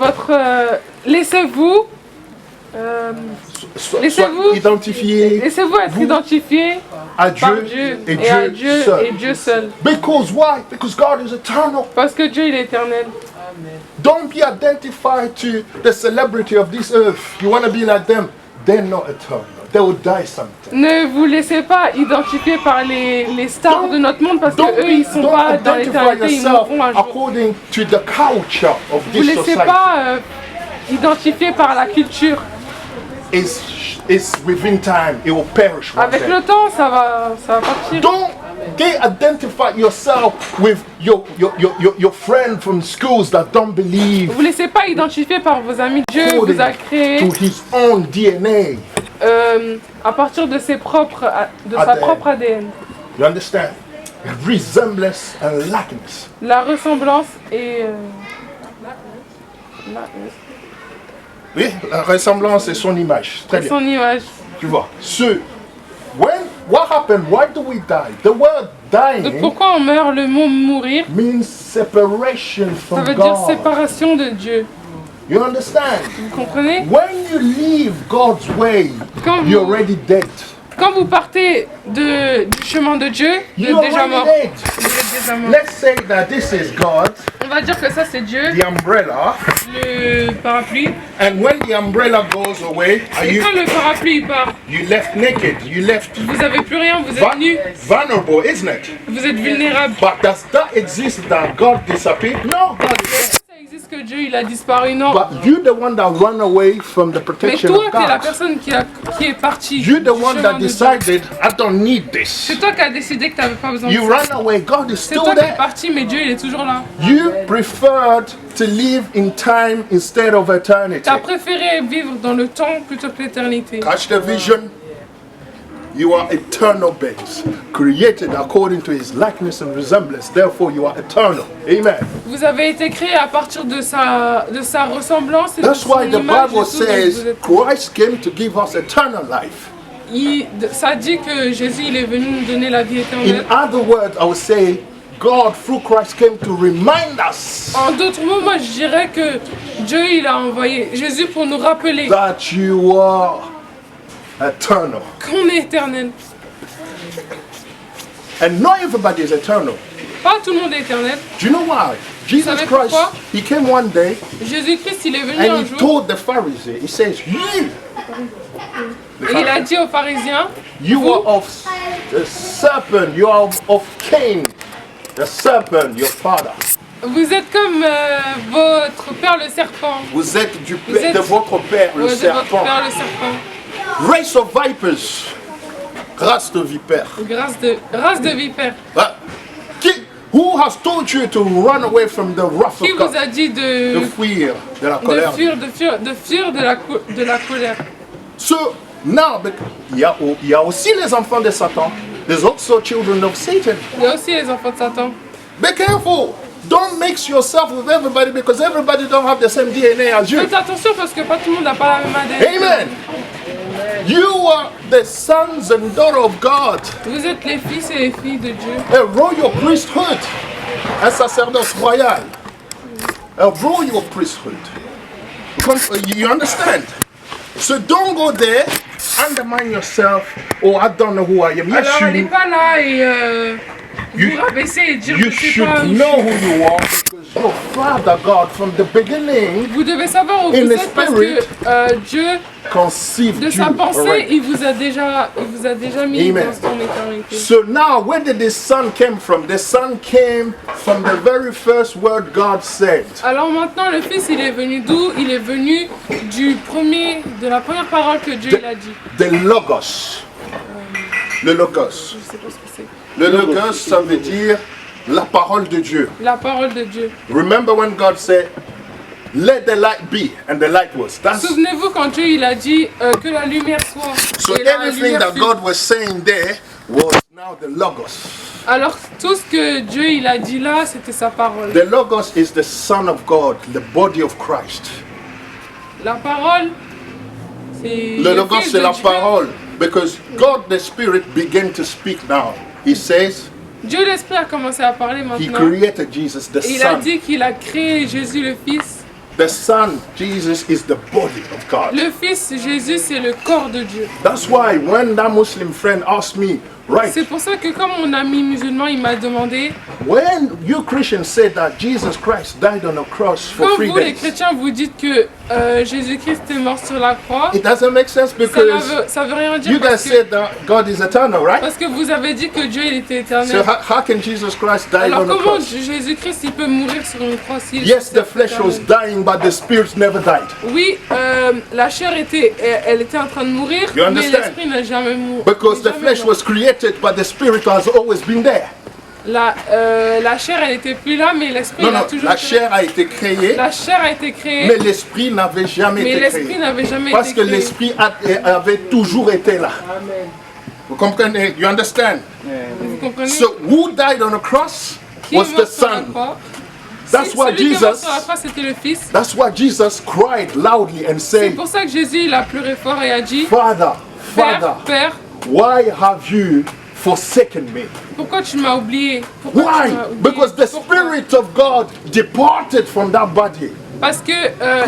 Laissez-vous-
identifié
laissez-vous être
Vous-
identifié
à
par
Dieu
Dieu
et
à
Dieu
Dieu
seul.
et Dieu seul.
Because why? Because God is eternal.
Parce que Dieu il est éternel.
Don't be identified to the celebrity of this earth. You want to be like them? They're not eternal. They will die sometime.
Ne vous laissez pas identifier par les stars de notre monde parce que eux ils sont pas dans
identify
l'éternité, ils
yourself
mourront un jour.
according to the culture of
Vous
this
laissez
society.
pas identifier par la culture.
It's within time. It will perish one
Avec
day.
le temps ça va partir.
Don't identify yourself with your friend from schools that don't believe
Vous laissez pas identifier par vos amis. Dieu vous a créé
to his own DNA.
à partir de sa propre ADN.
You understand? Resemblance and likeness.
La ressemblance et
Oui, la ressemblance et son image. Très bien.
son image.
Tu vois. What happened? Why do we die? The word
Donc
dying
pourquoi on meurt? Le mot mourir,
means separation
ça
from
veut dire
God.
séparation de Dieu.
You understand?
Vous comprenez?
When you leave God's way,
Quand
you're
vous,
already dead.
Quand vous partez du chemin de Dieu, vous
You're
êtes déjà mort.
already dead.
Vous êtes déjà mort.
Let's say that this is God,
On va dire que ça c'est Dieu,
the umbrella,
le parapluie.
and when the umbrella goes away,
Et quand le parapluie part,
you left naked, you left
vous avez plus rien, vous êtes nu,
vulnerable, isn't it?
vous êtes vulnérable.
But does that exist that God disappeared? No, God is there.
Ça existe que Dieu il a disparu, non.
But you're the one that run away from the
Mais
protection
toi,
of
t'es la
God.
personne qui est partie.
You're the
du
one
chemin
that
de Dieu.
decided, I don't need this.
C'est toi qui as décidé que tu n'avais pas besoin de
You
ça.
run away, God is
C'est
still
toi qui es
there.
parti, mais Dieu il est toujours là.
You preferred to live in time instead of eternity.
Tu as préféré vivre dans le temps plutôt que l'éternité.
Catch the vision. You are eternal beings, created according to his likeness and resemblance. Therefore, you are eternal. Amen.
Vous avez été créé à partir de sa ressemblance et de
That's
son
why the
image.
Bible
et tout, donc
says
vous êtes-
Christ came to give us eternal life.
Ça dit que Jésus il est venu nous donner la vie
In
éternelle.
other words, I would say God through Christ came to remind us
En d'autres mots, moi je dirais que Dieu il a envoyé Jésus pour nous rappeler
that you are eternal.
qu'on est éternel.
And not everybody is eternal.
Pas tout le monde est éternel.
Do you know why? Jesus
savez
Christ,
pourquoi?
he came one day
Jésus-Christ il est venu
and
un
he
jour
told the Pharisee, he says, you,
et il a dit aux pharisiens,
you are of the serpent, you are of Cain, the serpent, your father.
vous êtes comme votre père le serpent.
Vous êtes du
Vous êtes-
de votre père, le
Ouais, de votre
serpent.
père le serpent.
Race of vipers, race de vipères.
Race de vipère.
Ah, who has told you to run away from the wrath
Qui
of
vous
God?
a dit
De fuir de la colère.
de fuir de la colère?
So now, il y a aussi les enfants de Satan. There's also children of Satan.
Il y a aussi les enfants de Satan.
Be careful. Don't mix yourself with everybody because everybody don't have the same DNA as you.
Faites attention parce que pas tout le monde n'a pas la même ADN.
Amen. You are the sons and daughters of God,
Vous êtes les fils et les filles de Dieu.
a royal priesthood, un sacerdoce royal, a royal priesthood. You understand? So don't go there, undermine yourself. Oh, I don't know who I am. Yes,
Alors allez
you,
pas là et vous rabaisser et dire
you
que c'est
should
pas où je
know
suis.
who you are because your Father God from the beginning
Vous devez savoir où
In
vous
the
êtes parce
spirit,
que Dieu,
conceived
de
you.
sa pensée,
Alright.
il vous a déjà mis
Amen.
dans son éternité.
So now, where did the Son came from? The Son came from the very first word God said.
Alors maintenant, le Fils, il est venu d'où? Il est venu de la première parole que Dieu il a dit.
The Logos. Le Logos.
Je sais pas ce que c'est.
Le Logos, ça veut dire la parole de Dieu.
La parole de Dieu.
Remember when God said, let the light be, and the light was. That's
Souvenez-vous quand Dieu il a dit que la lumière soit.
so
Et la
everything
lumière
that
fut.
God was saying there was now the Logos.
Alors tout ce que Dieu il a dit là, c'était sa parole.
The Logos is the Son of God, the body of Christ.
La parole, c'est
Le
le
Logos,
Fils
c'est
de
la
Dieu.
parole. Because God the Spirit began to speak now. He says,
Dieu l'Esprit a commencé à parler
He
maintenant.
created Jesus, the
Et il a
Son.
dit qu'il a créé Jésus le Fils.
The Son, Jesus, is the body of God.
Le Fils, Jésus, c'est le corps de Dieu.
That's why when that Muslim friend asked me, right,
C'est pour ça que comme mon ami musulman, il m'a demandé,
when you Christians say that Jesus Christ died on a cross for
quand
3
vous les
days,
chrétiens vous dites que Jésus-Christ est mort sur la croix,
it doesn't make sense because
ça veut rien dire
you guys
parce que,
said that God is eternal, right?
parce que vous avez dit que Dieu il était
So
éternel.
how can Jesus Christ die
Alors
on a
comment
cross?
Jésus-Christ il peut mourir sur une croix s'il
Yes, the
est
flesh was
éternel?
dying, but the spirit never died.
Oui, la chair elle était en train de mourir,
You
mais
understand?
l'esprit n'a jamais mouru.
Because the flesh was created, but the spirit has always been there.
La chair elle était plus là, mais l'esprit
Non,
il a
non,
toujours
la
été
chair a été créée,
là. La chair a été créée,
mais l'esprit n'avait jamais
mais
été
l'esprit
créé.
n'avait jamais
Parce
été
que
créé.
l'esprit avait toujours été là. Vous comprenez? You understand?
Vous comprenez?
So who died on the cross
Qui est
was the
mort sur la
Son.
croix?
That's why
Celui qui est mort
Jesus.
sur la croix, c'était le Fils.
That's why Jesus cried loudly and
C'est
said,
pour ça que Jésus il a pleuré fort et a dit,
Father, Father,
Père,
why have you forsaken me?
pourquoi tu m'as oublié? Pourquoi tu
Why?
m'as oublié?
Because the
Pourquoi?
Spirit of God departed from that body.
Parce que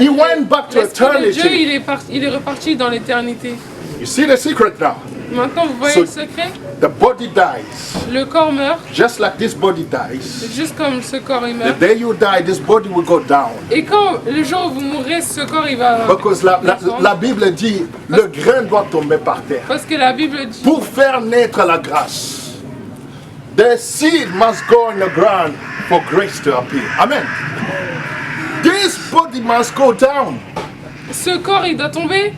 He went back to
l'Esprit de Dieu
eternity.
il est reparti dans l'éternité.
You see the secret now?
Maintenant, vous voyez
So-
le secret?
The body dies,
Le corps meurt,
just like this body dies.
juste comme ce corps il
The
meurt.
day you die, this body will go down.
Et quand le jour où vous mourrez, ce corps il va
Because
descendre.
la Bible dit, le grain doit tomber par terre.
Parce que la Bible dit,
Pour faire naître la grâce, the seed must go in the ground for grace to appear. Amen. This body must go down
ce corps il doit tomber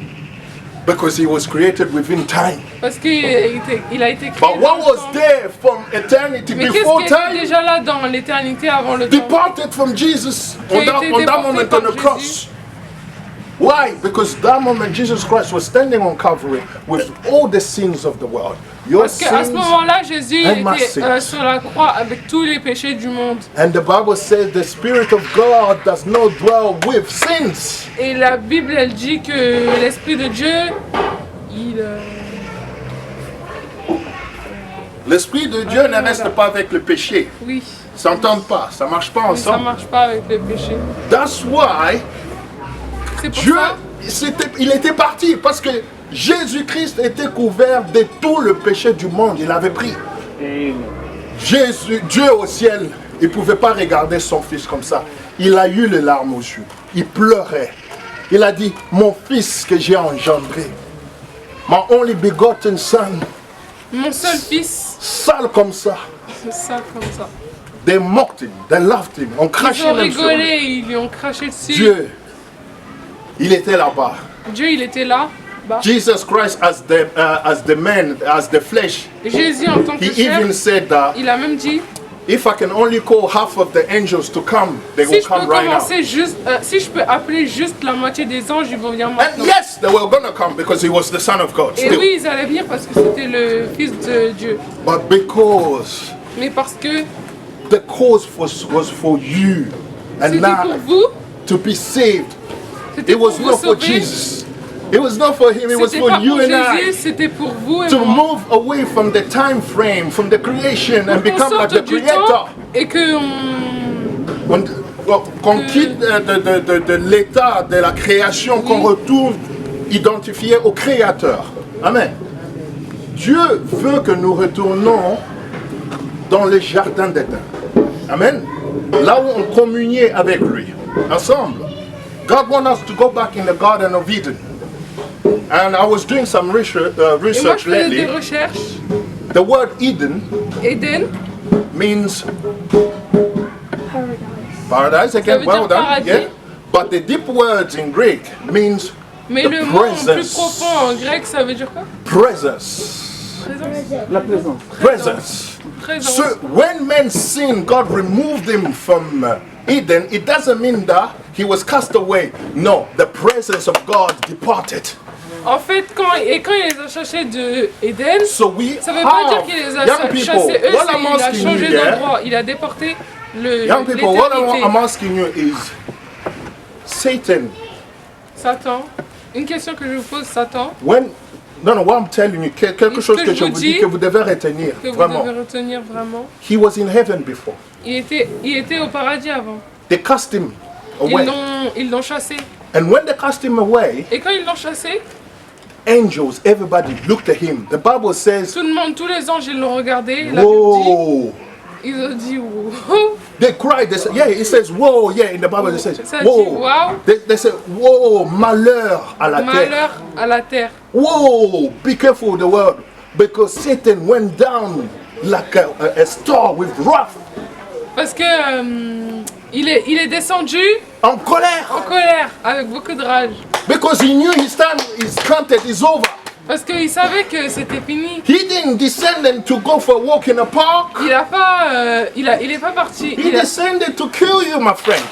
because he was created within time.
parce qu'il a été créé
But
dans
what
le
was
temps.
there from eternity
Mais qu'est-ce
before
qui était
time
déjà là dans l'éternité avant le temps?
departed from Jesus
Qui a
on that
été
moment
déporté
on
par
the cross. Why? Because that moment Jesus Christ was standing on Calvary with all the sins of the world. Your
Parce qu'à ce
sins.
moment-là, Jésus
and my
était
sins.
sur la croix avec tous les péchés du monde.
And the Bible says the Spirit of God does not dwell with sins.
Et la Bible, elle dit que l'Esprit de Dieu, il...
L'Esprit de Dieu ne reste pas avec le péché.
oui,
Ça s'entend pas, ça marche pas
mais ça
ensemble.
marche pas avec le péché.
That's why
C'est pour
Dieu,
ça,
il était parti parce que Jésus-Christ était couvert de tout le péché du monde. Il avait pris. Dieu au ciel, il ne pouvait pas regarder son fils comme ça. Il a eu les larmes aux yeux. Il pleurait. Il a dit, mon fils que j'ai engendré, my only begotten son,
mon seul fils,
sale comme ça.
c'est ça comme ça.
They mocked him, they loved him. On
Ils
crachait
ont
même sur lui.
rigolé, ils lui ont craché dessus.
Dieu, il était là-bas.
Dieu, il était là. Bah.
Jesus Christ as the man, as the flesh.
Jésus en tant que
He
chair,
even said that
il a même dit,
if I can only call half of the angels to come, they
si
will
je peux
come right now.
commencer juste, si je peux appeler juste la moitié des anges, ils vont venir
And
maintenant.
yes, they were going to come because he was the son of God
Et
still.
oui, ils allaient venir parce que c'était le fils de Dieu.
But because
Mais parce que
the cause was for you and
c'était pour
now
vous,
to be saved.
c'était
It
pour
was
vous
not for
sauver.
Jesus. It was not for him, it was
C'était
for
pas
you
pour
and
Jésus,
I.
c'était pour vous et
To
moi.
move away from the time frame, from the creation and
Pour qu'on
become like
sorte
the
du
creator.
temps et qu'on
Qu'on quitte de l'état de la création, qu'on retourne identifié au Créateur. Amen. Dieu veut que nous retournons dans le jardin d'Éden. Amen. Là où on communiait avec lui, ensemble. God wants us to go back in the Garden of Eden. And I was doing some research,
Et moi, je
research
faisais des
lately.
recherches.
The word Eden
Éden,
means paradise again.
veut
Well
dire
done.
paradis.
Yeah. But the deep words in Greek means
mais
the
le mot plus
presence.
profond en grec, ça veut dire quoi?
Presence.
Présence.
La plaisance.
Presence.
Présence.
So when men sinned, God removed him from Eden. It doesn't mean that he was cast away. No, the presence of God departed.
En fait, quand il les a chassés de Éden,
So we
ça veut pas dire
have
qu'il les a
young people.
chassés eux,
What
c'est
I'm
il a
asking
changé
you, yeah?
d'endroit, il a déporté
Young people, what
l'éternité.
I'm asking you is, Satan.
Satan, une question que je vous pose, Satan,
What I'm telling you, quelque chose que je vous dis que vous devez retenir,
que vous
vraiment.
devez retenir vraiment.
He was in heaven before.
Il était au paradis avant.
They cast him away.
Ils l'ont chassé.
And when they cast him away,
Et quand ils l'ont chassé,
angels, everybody looked at him. The Bible says,
tout le monde, tous les anges, ils l'ont regardé. La Bible dit,
whoa.
ils ont dit, wow.
They cried. They said, yeah, it says, whoa. Yeah, in the Bible it says,
Ça dit,
whoa.
wow.
They said, whoa, malheur à la terre.
Malheur à la terre.
Whoa, be careful of the word. Because Satan went down like a star with wrath.
Parce que il est descendu
En colère.
en colère, avec beaucoup de rage.
Because he knew his time is counted, is over.
Parce qu'il savait que c'était fini.
He didn't descend to go for a walk in a park.
Il a pas, il est pas parti.
He descended to kill you, my friend.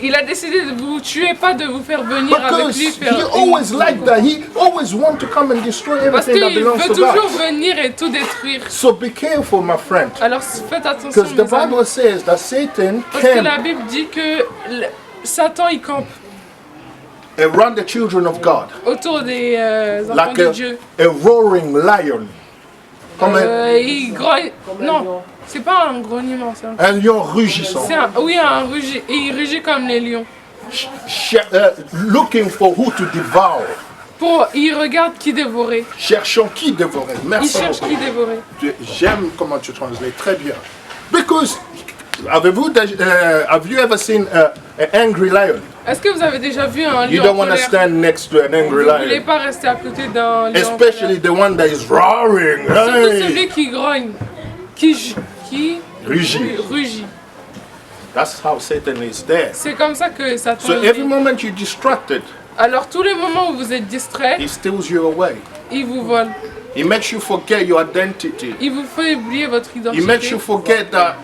Il a décidé de vous tuer, pas de vous faire venir avec
Because
lui
he
faire.
always liked that. He always want to come and destroy
Parce
everything that
qu'il
belongs
veut
to
toujours
God.
venir et tout détruire.
So be careful, my friend.
Alors faites attention,
Because the
mes amis.
Bible says that Satan
Parce que
came
la Bible dit que Satan il campe
around the children of God
autour des enfants
like
de Dieu.
a roaring lion. Comme
Il grogne. Non, c'est pas un grognement, c'est un.
un lion rugissant.
Oui, un rugit. Et il rugit comme les lions.
Looking for who to devour.
Il regarde qui dévorer.
Cherchons qui dévorer.
Il
Merci
cherche
beaucoup.
qui dévorer.
J'aime comment tu translates. Très bien. Because, have you ever seen an angry lion?
Est-ce que vous avez déjà vu un
You
lion
don't
en
want to
colère?
stand next to an angry
Vous ne voulez
lion.
pas rester à côté d'un lion en
Especially
colère.
the one that is roaring.
Surtout
Hey.
celui qui grogne, qui
Rugit.
rugit.
That's how Satan is there.
C'est comme ça que Satan
So every
agit.
moment you're distracted,
Alors tous les moments où vous êtes distrait,
he steals you away.
il vous vole.
He makes you forget your identity.
Il vous fait oublier votre
He makes
identité.
you forget that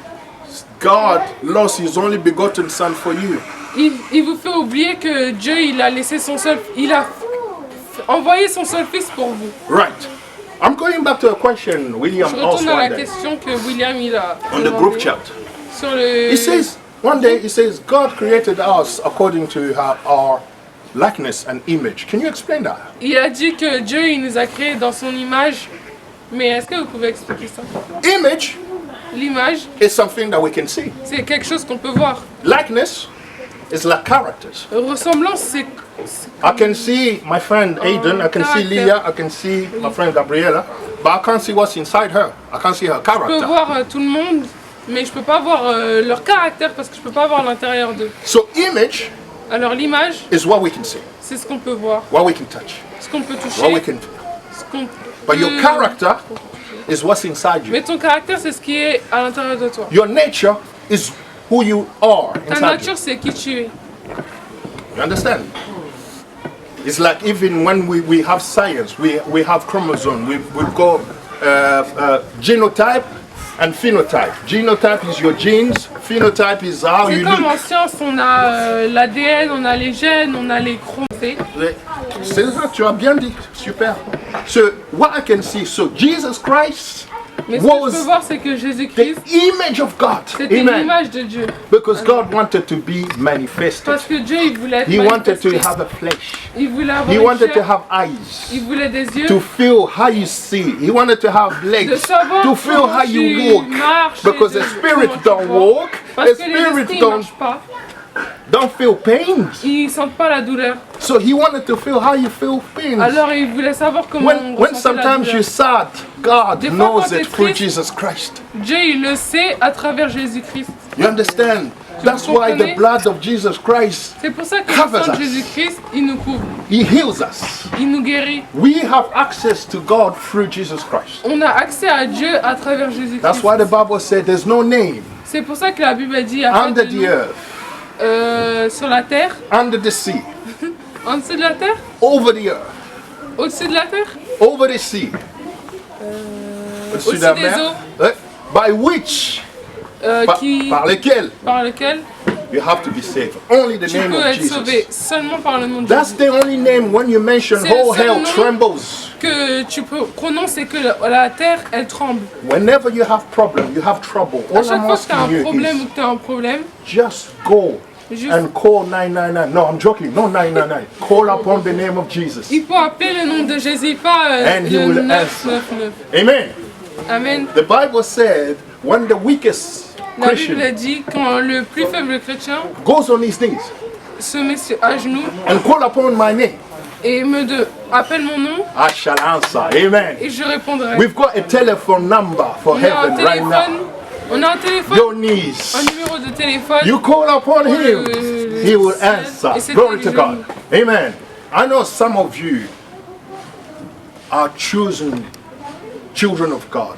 God lost his only begotten son for you.
Il vous fait oublier que Dieu, il a laissé son seul, il a envoyé son seul fils pour vous.
Right. I'm going back to a question William
Je
asked
retourne à
one
la
day
question que William il a
on the
demandé.
group chat.
Sur le.
He says, one day he says, God created us according to our likeness and image. Can you explain that?
Il a dit que Dieu il nous a créés dans son image. Mais est-ce que vous pouvez expliquer ça?
Image
L'image,
is something that we can see.
c'est quelque chose qu'on peut voir.
Likeness is like characters.
Ressemblance, c'est
I can see my friend Aiden, I can see
character.
Leah, I can see my friend Gabriela, but I can't see what's inside her. I can't see her
je peux
character.
voir tout le monde, mais je peux pas voir leur caractère parce que je peux pas voir l'intérieur d'eux.
So image
Alors l'image,
is what we can see,
c'est ce qu'on peut voir,
what we can touch,
ce qu'on peut toucher,
what we can feel.
ce qu'on
But your
peut-
character is what's inside
Mais
you.
ton caractère, c'est ce qui est à l'intérieur de toi.
Your nature is who you are
Ta
inside you.
nature, c'est qui tu es.
You understand? It's like even when we have science, we have chromosome, we've got genotype and phenotype. Genotype is your genes, phenotype is how
C'est
you
comme
look.
en science, on a l'ADN, on a les gènes, on a les chromosomes.
C'est ça, tu as bien dit, super. So what I can see, so Jesus Christ
Mais ce que je peux
was
voir, c'est que
the
Jésus-Christ,
image of God.
c'était
Amen.
l'image de Dieu.
Because God wanted to be manifested.
Parce que Dieu, il voulait être
He wanted to
manifesté.
have a flesh.
Il voulait avoir
He
une
wanted to
chair.
have eyes.
Il voulait des yeux.
To feel how you see. He wanted to have
De
legs.
savoir
To feel
comment
how you
tu
walk.
marches
Because
et
the
de
spirit
comment tu
don't
vois.
walk.
Parce
The
que les
spirit
esprits ne
don't
marchent pas.
feel pains.
Ils sentent pas la douleur.
So he wanted to feel how you feel things.
Alors il voulait savoir comment on
When
ressentait la
sometimes
douleur.
you're sad, God
Des fois,
knows
quand t'es
it through
triste,
Jesus Christ.
Dieu, il le sait à travers Jésus-Christ.
You understand? That's why the
comprenez?
blood of Jesus Christ,
C'est pour ça que
Covers
le sang de
us.
Jésus-Christ, il nous couvre.
he heals us.
Il nous guérit.
We have access to God through Jesus Christ.
On a accès à Dieu à travers Jésus-Christ.
That's why the Bible said there's no name
C'est pour ça que la Bible dit à
under the earth,
sur la terre,
under the sea,
en dessous de la terre,
over the earth,
au-dessus de la terre,
over the sea,
au-dessus
de la
des
mer,
eaux,
by which, par lequel
par lequel
you have to be saved. Only the
tu
name
peux
of
être
Jesus.
sauvé seulement par le nom de
That's
Jésus.
the only name when you mention
C'est le
whole
seul
hell
nom.
trembles.
Que tu peux prononcer et que la terre, elle tremble.
Whenever you have problem, you have trouble.
À
All
chaque
I'm
fois que tu as
asking
un
you
problème ou
is
que tu as un problème,
just go
juste,
and call 999. No, I'm joking. No 999. Call upon the name of Jesus.
il faut appeler le nom de Jésus, pas
And he
le
will
999.
Amen.
Amen.
The Bible said when the weakest
La Bible
Christian
a dit quand le plus faible chrétien
goes on his knees
se met à genoux
and call upon my name,
et appelle mon nom
I shall answer. Amen.
et je répondrai.
We've got a telephone number for
On a un
heaven right
téléphone,
now.
on a un téléphone,
Your knees.
un numéro de téléphone.
You call upon him, he will
Et
answer.
c'est
Glory to
intelligent.
God. Amen. I know some of you are chosen children of God.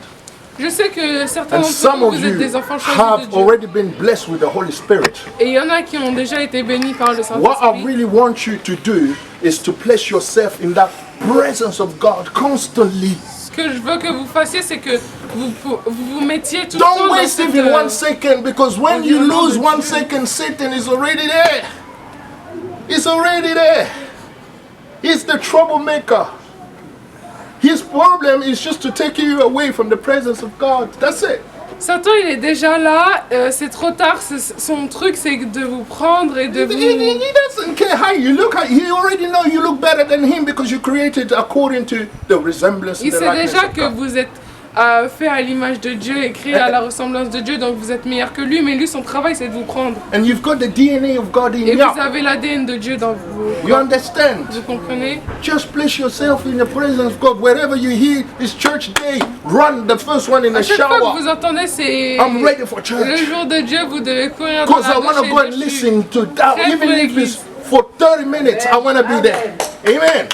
Je sais que certains
And
d'entre
some
vous,
of
vous êtes
you
des enfants choisis
have
de Dieu.
already been blessed with the Holy Spirit.
Et il y en a qui ont déjà été bénis par le
What I
Saint-Esprit.
really want you to do is to place yourself in that presence of God constantly.
Ce que je veux que vous fassiez, c'est que vous mettiez tout le temps
Don't
dans
waste
cette,
even 1 second, because when you
environnement
lose
de
1
Dieu.
second, Satan is already there. He's already there. He's the troublemaker. His problem is just to take you away from the presence of God. That's it.
Satan, il est déjà là, c'est trop tard, son truc c'est de vous prendre et de
He
vous...
doesn't care how you look. He already know you look better than him because you created according to the resemblance
Il
and the
sait
likeness
déjà
of
que
God.
vous êtes fait à l'image de Dieu et créé à la ressemblance de Dieu, donc vous êtes meilleur que lui, mais lui son travail c'est de vous prendre.
And you've got the DNA of God in
Et
you.
vous avez l'ADN de Dieu dans vous.
You understand?
Vous comprenez?
Just place yourself in the presence of God. Wherever you hear it's church day, run the first one in
À
the
chaque fois que
shower.
vous entendez, c'est
I'm ready for
le
church.
jour de Dieu, vous devez courir dans
Because
la
I want to
douche
go
et
and
dessus.
listen to that.
Prêt pour
Even if
l'église.
it's for 30 minutes, I want to be there. Amen.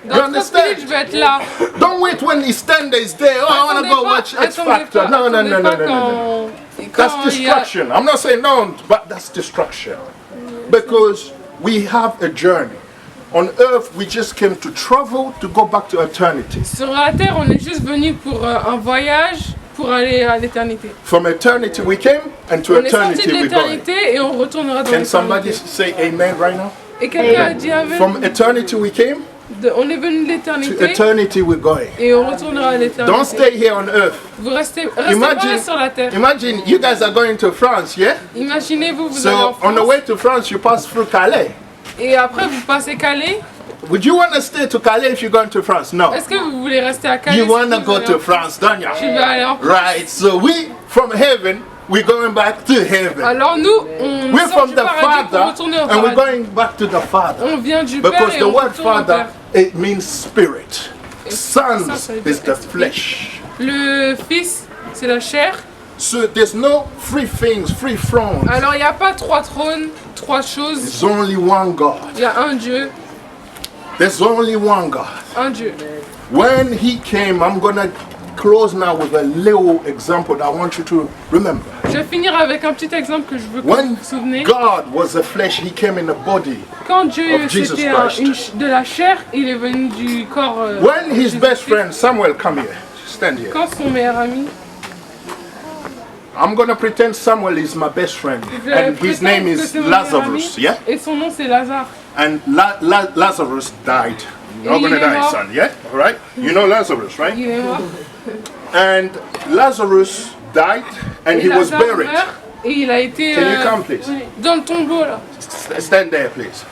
You
Dans 30 minutes,
understand?
je vais être là.
Don't wait when his stand is there. Oh, I want to go watch X Factor. No, no, no, no, no, no. That's destruction. I'm not saying no, but that's destruction. Because we have a journey. On earth, we just came to travel to go back to eternity.
Sur la terre, on est juste venu pour un voyage pour aller à l'éternité.
From eternity we came, and to
On est sorti
eternity
de
we're going.
l'éternité et on retournera dans
Can somebody
l'éternité.
say amen right now?
Et quelqu'un a dit amen.
From eternity we came,
On est venu de
to
l'éternité
eternity we're going.
et on retournera à
Don't
l'éternité.
stay here on earth.
Vous restez pas sur la terre.
Imagine you guys are going to France, yeah?
Imaginez-vous, vous allez en
So on the
France
way to France, you pass through Calais.
et après vous passez Calais.
Would you want to stay to Calais if you're going to France? No.
Est-ce que vous voulez rester à Calais?
You
si
want to
vous
go
allez
to
en
France, don't you?
Tu veux aller en France.
Right. So we from heaven, we're going back to heaven.
Alors nous, on
We're
sort
from
du
the
paradis pour
Father,
retourner au
and we're
paradis.
going back to the Father.
On vient du Père
Because
et
the
on
word
retourne au
Father,
Père.
it means spirit. Sons
ça veut dire
is the
esprit.
flesh.
Le Fils, c'est la chair.
So there's no free things, free thrones.
Alors il n'y a pas trois trônes, trois choses.
There's only one God.
Il y a un Dieu,
There's only one God.
un Dieu.
When he came, I'm going to close now with a little example that I want you to remember.
Je vais finir avec un petit exemple que je veux que vous
When
vous souvenez.
God was a flesh, he came in a body.
Quand Dieu
of Jesus
c'était
Christ.
de la chair, il est venu du corps.
When his
Jésus-Christ.
best friend Samuel come here, stand here.
Quand son meilleur ami,
I'm going to pretend Samuel is my best friend,
je
and his
prétends
name
que
is
c'est mon meilleur
Lazarus,
ami,
yeah?
et son nom c'est Lazare.
And Lazarus died. You're not
Il
going to
est
die,
mort.
son, yeah? All right? You know Lazarus, right?
Il est mort.
And Lazarus died, and
Et
he was
Lazare
buried.
meurt, et il a été
Can you come, please?
dans le tombeau là.
Stand there, please.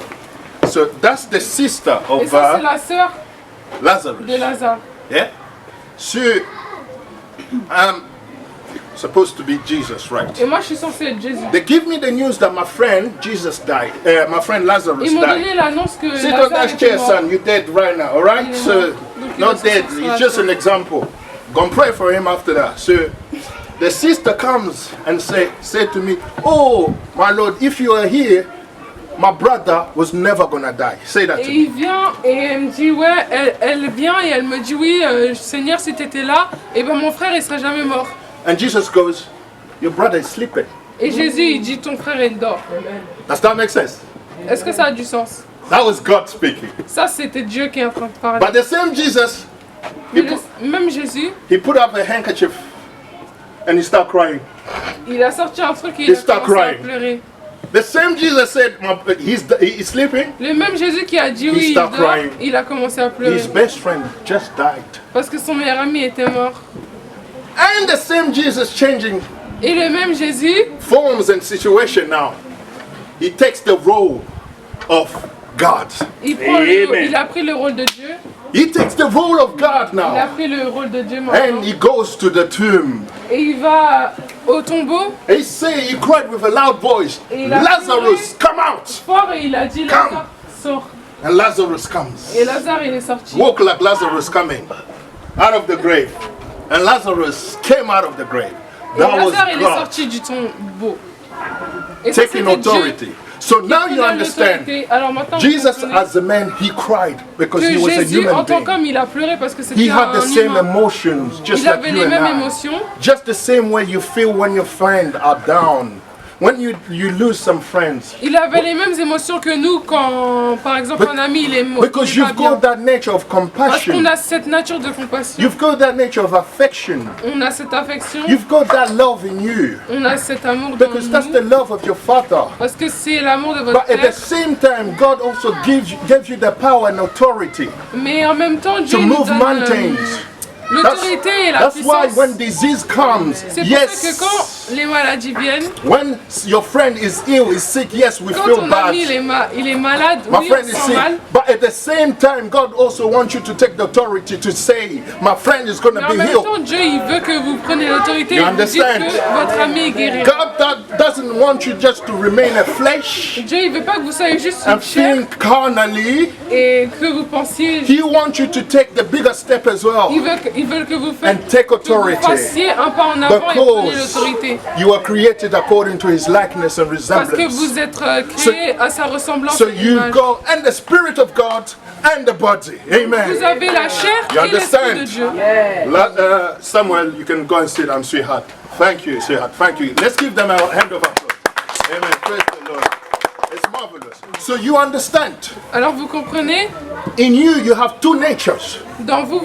So that's the sister
Et
of
ça c'est la sœur de
Lazarus.
Lazare.
Yeah? So, supposed to be Jesus, right?
Et moi je suis censée être Jésus.
They give me the news that my friend Jesus died. My friend Lazarus
Ils m'ont donné
died.
l'annonce que
Sit on
Lazare
that
était
chair,
mort.
son. You're dead right now, all right?
Il est
So,
mort. Donc, il
not
est
dead.
sur la
It's just
terre.
an example. Go and pray for him after that. So, the sister comes and say to me, "Oh, my Lord, if you are here, my brother was never gonna die." Say that
Et
to me.
il vient et elle me dit ouais, elle vient et elle me dit oui, Seigneur si tu étais là, et ben mon frère il serait jamais mort.
And Jesus goes, "Your brother is sleeping."
Et Jésus il dit ton frère il dort.
Does that make sense?
Est-ce que ça a du sens?
That was God speaking.
Ça c'était Dieu qui est en train de parler.
But the same Jesus,
Mais même Jésus,
he put up a handkerchief and he started crying.
il a sorti un truc et
He
il a
start
commencé à
crying.
pleurer.
The same Jesus said, he's sleeping.
Le même Jésus qui a dit
He
oui, il
start
dort,
crying.
il a commencé à pleurer.
His best friend just died.
Parce que son meilleur ami était mort.
And the same Jesus changing
Et le même Jésus,
forms and situation now. He takes the role of God.
il a pris le rôle de Dieu.
He takes the role of God
Il a
now.
pris le rôle de Dieu
And
maintenant.
he goes to the tomb.
Et il va au tombeau
He cried with a loud voice,
Et il a
Lazarus, come out.
fort et il a dit Lazare, sors.
And Lazarus comes.
Et Lazare il est sorti.
Walk like Lazarus coming out of the grave. And Lazarus came out of the grave.
Et
That was
Lazare il est
God
sorti du tombeau. Et ça,
taking
c'était Dieu
authority. So
qui
now you
prenait
understand.
l'autorité. Alors maintenant, vous
Jesus,
comprenez
as a man, he cried because he
que
was a
Jésus,
human
en tant
being.
qu'homme, il a pleuré parce que
He
c'était
had the
un
same
humain.
emotions, just
Il
like
avait
you
les
and
mêmes
I.
émotions.
Just the same way you feel when your friends are down, when you lose some friends.
Il avait les mêmes émotions que nous quand, par exemple, un ami il est mort.
Because you've got that nature of
Parce qu'on
compassion.
a cette nature de compassion.
You've got that nature of affection.
On a cette affection.
You've got that love in you.
On a cet amour dans
Because that's
nous.
the love of your Father.
Parce que c'est l'amour de votre
But at the
Père.
same time, God also gives you the power and authority
Mais en même temps, Dieu
to
nous
move
donne
mountains.
l'autorité et la
That's why
puissance.
when disease comes,
C'est pour
yes,
ça que quand les maladies viennent.
When your friend is ill, is sick, yes, we
Quand
feel
ton
bad.
ami il est malade,
My
oui,
friend
on
is
sent
sick.
mal.
But at the same time, God also wants you to take the authority to say, my friend is going
Mais
to
en
be
même
healed.
temps, Dieu il veut que vous preniez l'autorité
You
et vous dites
understand?
que votre ami est guéri.
God doesn't want you just to remain a flesh
Dieu il veut pas que vous soyez juste
and
une chair
think carnally.
et que vous pensiez.
He wants you to take the bigger step as well
Ils veulent que vous
and take authority
fassiez un pas en avant et preniez l'autorité.
because you are created according to His likeness and
Parce que
resemblance.
vous êtes créés à sa ressemblance
So
et
you
image.
go and the Spirit of God and the body.
Vous
Amen.
avez la chair
You
et l'esprit de
understand?
Dieu.
Samuel, you can go and sit down, sweetheart. Thank you, sweetheart. Thank you. Let's give them a hand of applause. Amen. Praise the Lord. It's marvelous. So you understand.
Alors vous comprenez,
In you have two natures.
dans vous,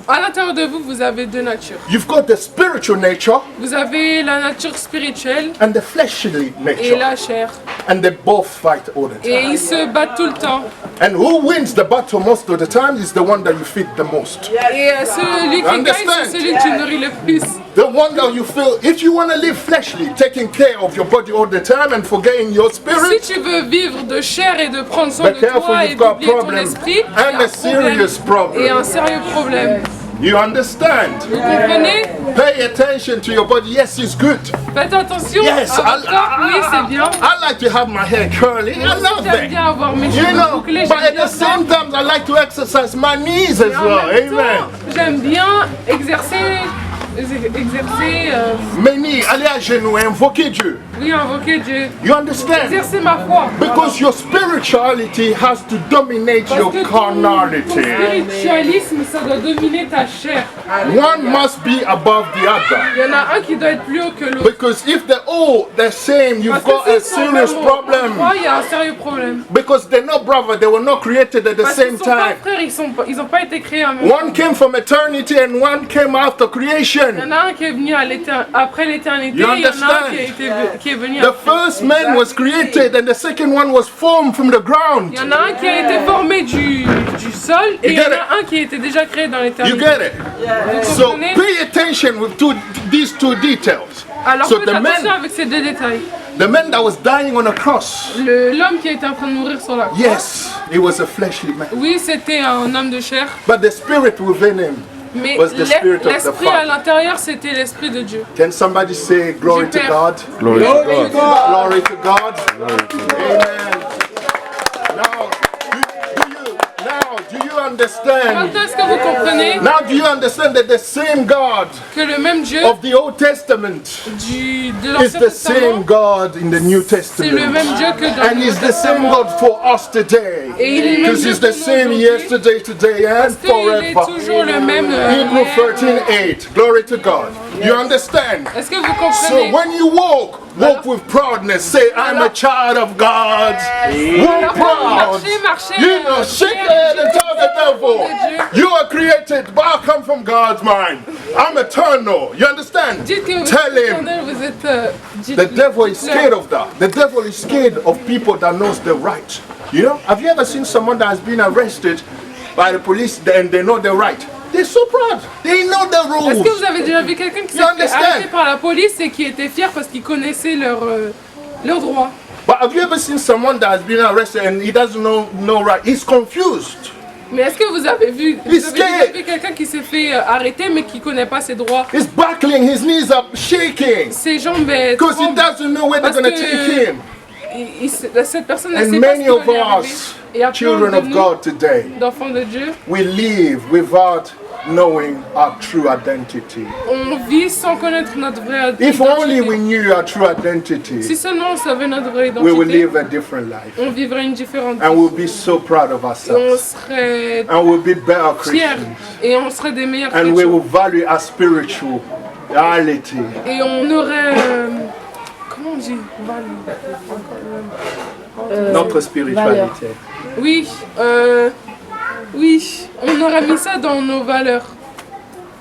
à l'intérieur de vous, vous avez deux natures.
You've got the spiritual nature
Vous avez la nature spirituelle
and the fleshly
et
nature.
la chair.
And they both fight all the
Et
time.
ils se battent tout le temps.
And who wins the battle most of the time is the one that you feed the most.
Et celui qui gagne,
Understand?
c'est celui que tu nourris le plus.
The one that you feel, if you want to live fleshly, taking care of your body all the time and forgetting your
Si
spirit,
tu veux vivre de chair et de prendre soin
be
de
careful,
toi et
you've got a
d'oublier ton
problem
esprit, il y
and
a
a
un
serious
problème. Et
problem.
un sérieux problème.
You understand?
Vous comprenez?
Pay attention to your body. Yes, it's good.
Faites attention
Yes,
à votre corps. Oui, c'est bien.
I like to have my hair curly. I love
J'aime
it.
bien avoir mes
You
cheveux
know,
bouclés.
but
J'aime
at
bien
the same
ça.
time, I like to exercise my knees as
Et en
well.
même temps,
Amen.
j'aime bien exercer
Many, allez à genoux, invoquez Dieu.
oui, invoquer Dieu.
You understand?
Exercer ma foi.
Because your spirituality has to dominate
Parce
your
que ton
carnality.
spiritualisme, ça doit dominer ta chair.
One must be above the other.
Il y en a un qui doit être plus haut que l'autre.
Because if they're all the same, you've got a
Parce que s'ils sont
serious
vraiment
problem.
trois, il y a un sérieux problème.
Because they're not brother, they were not created at the
Parce
same
qu'ils sont pas
time.
frères, ils ont pas été créés en même temps.
One came from eternity and one came after
Il y
creation.
en a un qui est venu après l'éternité,
You
il y en a un
understand?
qui est venu
The
après.
first man was created and the second one was formed from the ground.
Il y en a un qui a été formé du sol et il y en
get
a un qui a été déjà créé dans
You
l'éternité.
get it?
Vous
So
comprenez?
pay attention with these two details.
Alors
So
faites
the
attention
man,
avec ces deux détails.
the man that was dying on a cross,
L'homme qui était en train de mourir sur la croix,
yes, he was a fleshly man.
oui, c'était un homme de chair,
But the spirit within him
mais
was the spirit of the
l'esprit à
Father.
l'intérieur, c'était l'esprit de Dieu.
Can somebody say glory to
Père.
God?
Glory to God.
Glory to God. Amen. Do you understand?
Maintenant, est-ce que vous comprenez
Now do you understand that the same God
que le même Dieu
of the Old Testament
de
is
l'Ancien
the same
Testament,
God in the New
c'est le
Testament?
même Dieu que dans
And
le
he's
Nouveau
the same
Testament.
God for us today.
Et il est le même
Because
Dieu
he's
pour
the
nous
same
aujourd'hui,
yesterday, today, and
parce qu'il est
forever.
toujours le même.
Hebrew 13:8. Glory to God. You understand?
Est-ce que vous
So
comprenez?
when you walk with proudness. Say, I'm a child of God. Walk
Alors,
proud.
marchez,
You know, shake your head and tell the devil, you are created, but I come from God's mind. I'm eternal. You understand?
Dites que vous
Tell
êtes
him.
éternel, vous êtes,
The devil is scared of that. The devil is scared of people that knows the right. You know, have you ever seen someone that has been arrested by the police and they know the right? They're so proud. They know the
Est-ce
rules.
que vous avez déjà vu quelqu'un qui s'est
You
fait
understand?
arrêter par la police et qui était fier parce qu'il connaissait leurs droits?
But have you ever seen someone that has been arrested and he doesn't know right? He's confused.
Mais est-ce que vous avez vu,
He's
déjà
scared.
vu quelqu'un qui s'est fait arrêter mais qui connaît pas ses droits?
He's buckling, his knees are shaking.
Ses jambes
Because he
tremblent.
doesn't know where they're
Parce
going to
que-
take him.
Cette personne ne
And
sait pas ce
many
qui va
of
lui arriver.
us,
Et il y a plein
children
de
of
nous,
God today,
d'enfants de Dieu,
we live without knowing our true identity.
on vit sans connaître notre vraie
If only we
identité.
knew our true identity,
Si seulement on savait notre vraie
we will
identité,
live a different life.
on vivrait une différente
And
vie.
we'll be so proud of
Et on
ourselves.
serait
And we'll be better
fiers
Christians.
et on serait des meilleurs
And we will
chrétiens.
value our spirituality.
Et on aurait... comment on dit?
Notre spiritualité.
Oui, oui, on aurait mis ça dans nos valeurs.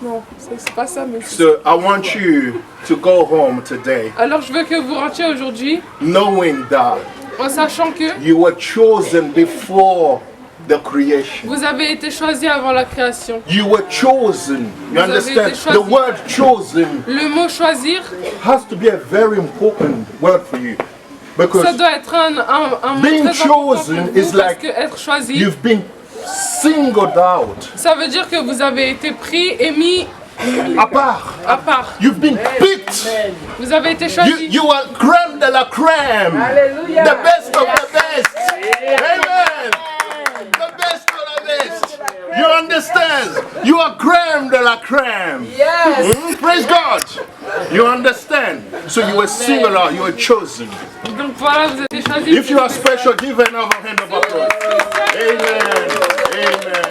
Non, c'est pas ça, mais...
So I want you to go home today
Alors je veux que vous rentriez aujourd'hui
knowing that
en sachant que
you were chosen before the creation.
Vous avez été choisi avant la création.
You were chosen. You
Vous avez
understand?
été choisi.
The word chosen
Le mot choisir,
has to be a very important word for you.
ça
Because
doit être un mot
being
très important pour
chosen
vous,
is
parce
like
que être choisi,
you've been singled out,
ça veut dire que vous avez été pris et mis
à part.
à part.
You've been picked.
Vous avez été
You,
choisi.
you are crème de la crème.
Alléluia.
The best of the best. Amen. The best of the best. You understand? You are crème de la crème.
Yes.
Praise God. You understand? So you were singled out. You were chosen.
Donc voilà, vous avez été choisi.
If you are special, give another hand of applause. Amen. Amen.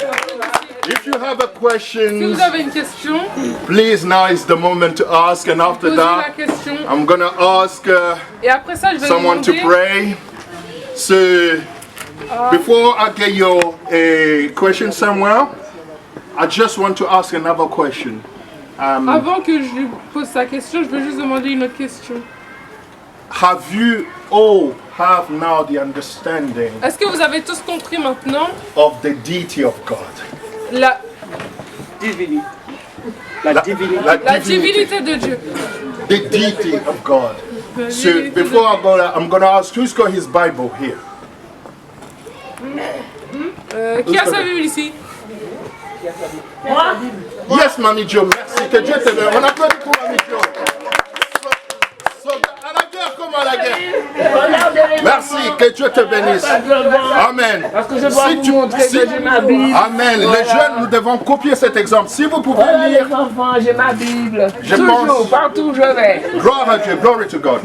If you have a
Si
question,
vous avez une question,
please now is the moment to ask. And after
posez la
that,
question.
I'm gonna ask
Et après ça, je vais
someone to
demander.
pray. So before I get your question somewhere, I just want to ask another question.
Avant que je lui pose sa question, je veux juste demander une autre question.
Have you all have now the understanding
Est-ce que vous avez tous compris maintenant
of the deity of God?
la
Divinité.
La
divinité de Dieu?
The deity of God.
La
So
divinité de
before I go there, I'm going to ask who's got his Bible here?
Qui a sa Bible ici?
Yes, Mamie Joe, merci. Que Dieu te bénisse. On applaudit pour Mamie Joe. À la guerre comme à la guerre. Merci, que Dieu te bénisse. Amen.
Parce que je dois vous montrer que j'ai ma Bible.
Amen. Les jeunes, nous devons copier cet exemple. Si vous pouvez
Voilà
lire,
les enfants, j'ai ma Bible.
Je
Toujours,
pense-
partout où je vais.
gloire à Dieu, glory to God.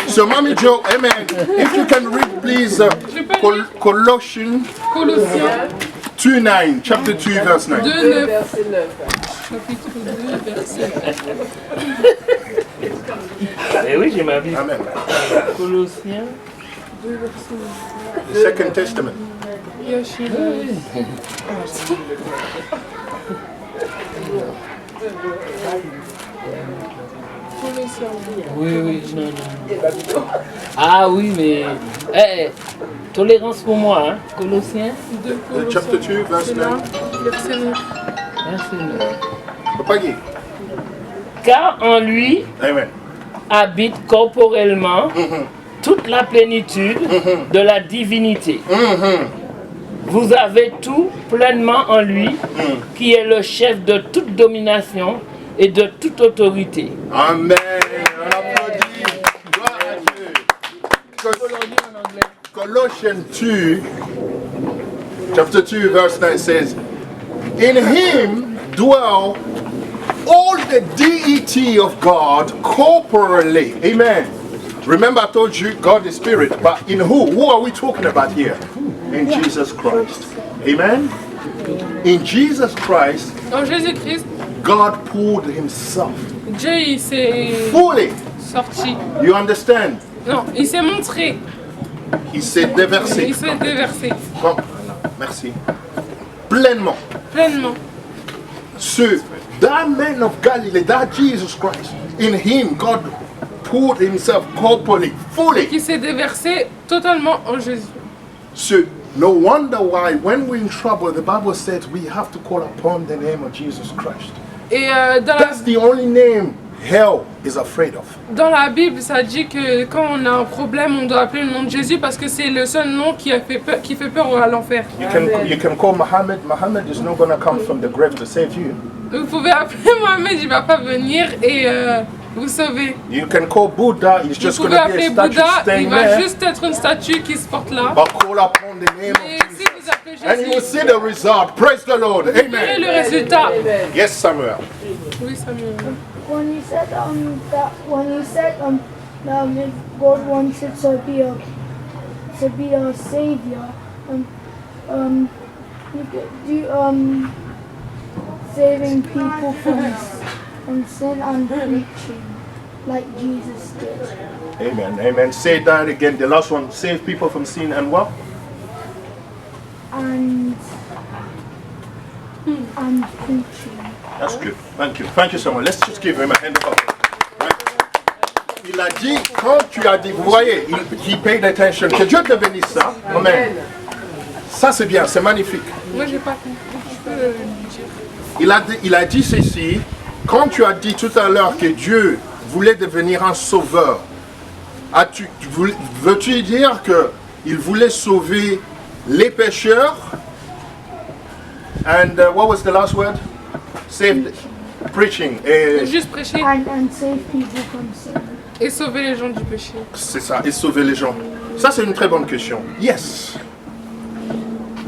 So, Mamie Joe, amen. If you can read, please, Colossians
Colossiens
2:9, chapter 2, verse 9.
2, 9.
Verset 9.
Chapitre 2, verset 9.
Eh oui, j'ai ma Bible.
Amen.
Colossiens.
The Second Testament.
Oui, oui, non, non. Ah oui, mais... tolérance pour moi, hein. Colossiens.
Chapter 2, verse 9.
Verset 9.
Verset 9.
Papa Guy.
Car en lui
Amen.
habite corporellement toute la plénitude de la divinité. Vous avez tout pleinement en lui, qui est le chef de toute domination et de toute autorité.
Amen. On applaudit. Gloire à Dieu. Colossians 2, chapter 2, verse 9 says, in him dwell all the deity of God corporally. Amen. Remember I told you God is spirit, but in who? Who are we talking about here? In Jesus Christ. Amen. In Jesus Christ,
En Jésus-Christ,
God poured himself
Dieu il s'est
fully.
sorti.
You understand?
Non, il s'est montré.
Il s'est déversé.
Il s'est déversé
Bon, merci. Pleinement.
pleinement.
So, that man of Galilee, that Jesus Christ, in him, God poured himself corporally, fully.
Qui s'est déversé totalement en Jésus.
So, no wonder why, when we're in trouble, the Bible says we have to call upon the name of Jesus Christ.
Et
That's the only name hell is afraid of.
dans la Bible, ça dit que quand on a un problème, on doit appeler le nom de Jésus parce que c'est le seul nom qui fait peur à l'enfer.
You can call Muhammad. Muhammad is not going to come from the grave to save you.
Vous pouvez appeler Mohamed, il va pas venir et vous sauver.
You can call Buddha. He's
Vous
just going
pouvez
to be
appeler
a statue
Bouddha, il
staying
va
there.
juste être une statue qui se porte là.
But call upon the name
Mais
of
si
Jesus.
vous appelez
And you will
Jésus,
see the result. Praise the Lord.
vous verrez
Amen.
le résultat.
Yes, Samuel.
Oui, Samuel.
When you said if God wanted to be a savior, you could do saving people from sin and preaching like Jesus did.
Amen. Amen. Say that again. The last one. Save people from sin and what?
And preaching.
That's good. Thank you. Thank you so much. Let's just give him a hand of applause. Right? Il a dit, quand tu as dit, vous voyez, he paid attention. Que Dieu te bénisse ça. Amen. Ça c'est bien, c'est magnifique.
Moi, j'ai pas compris. Tu peux lui dire.
Il a dit ceci, quand tu as dit tout à l'heure que Dieu voulait devenir un sauveur, veux-tu dire qu'il voulait sauver les pécheurs? And what was the last word? Save, preaching.
Juste prêcher
And save people from sin.
et sauver les gens du péché.
C'est ça, et sauver les gens. Ça c'est une très bonne question. Yes.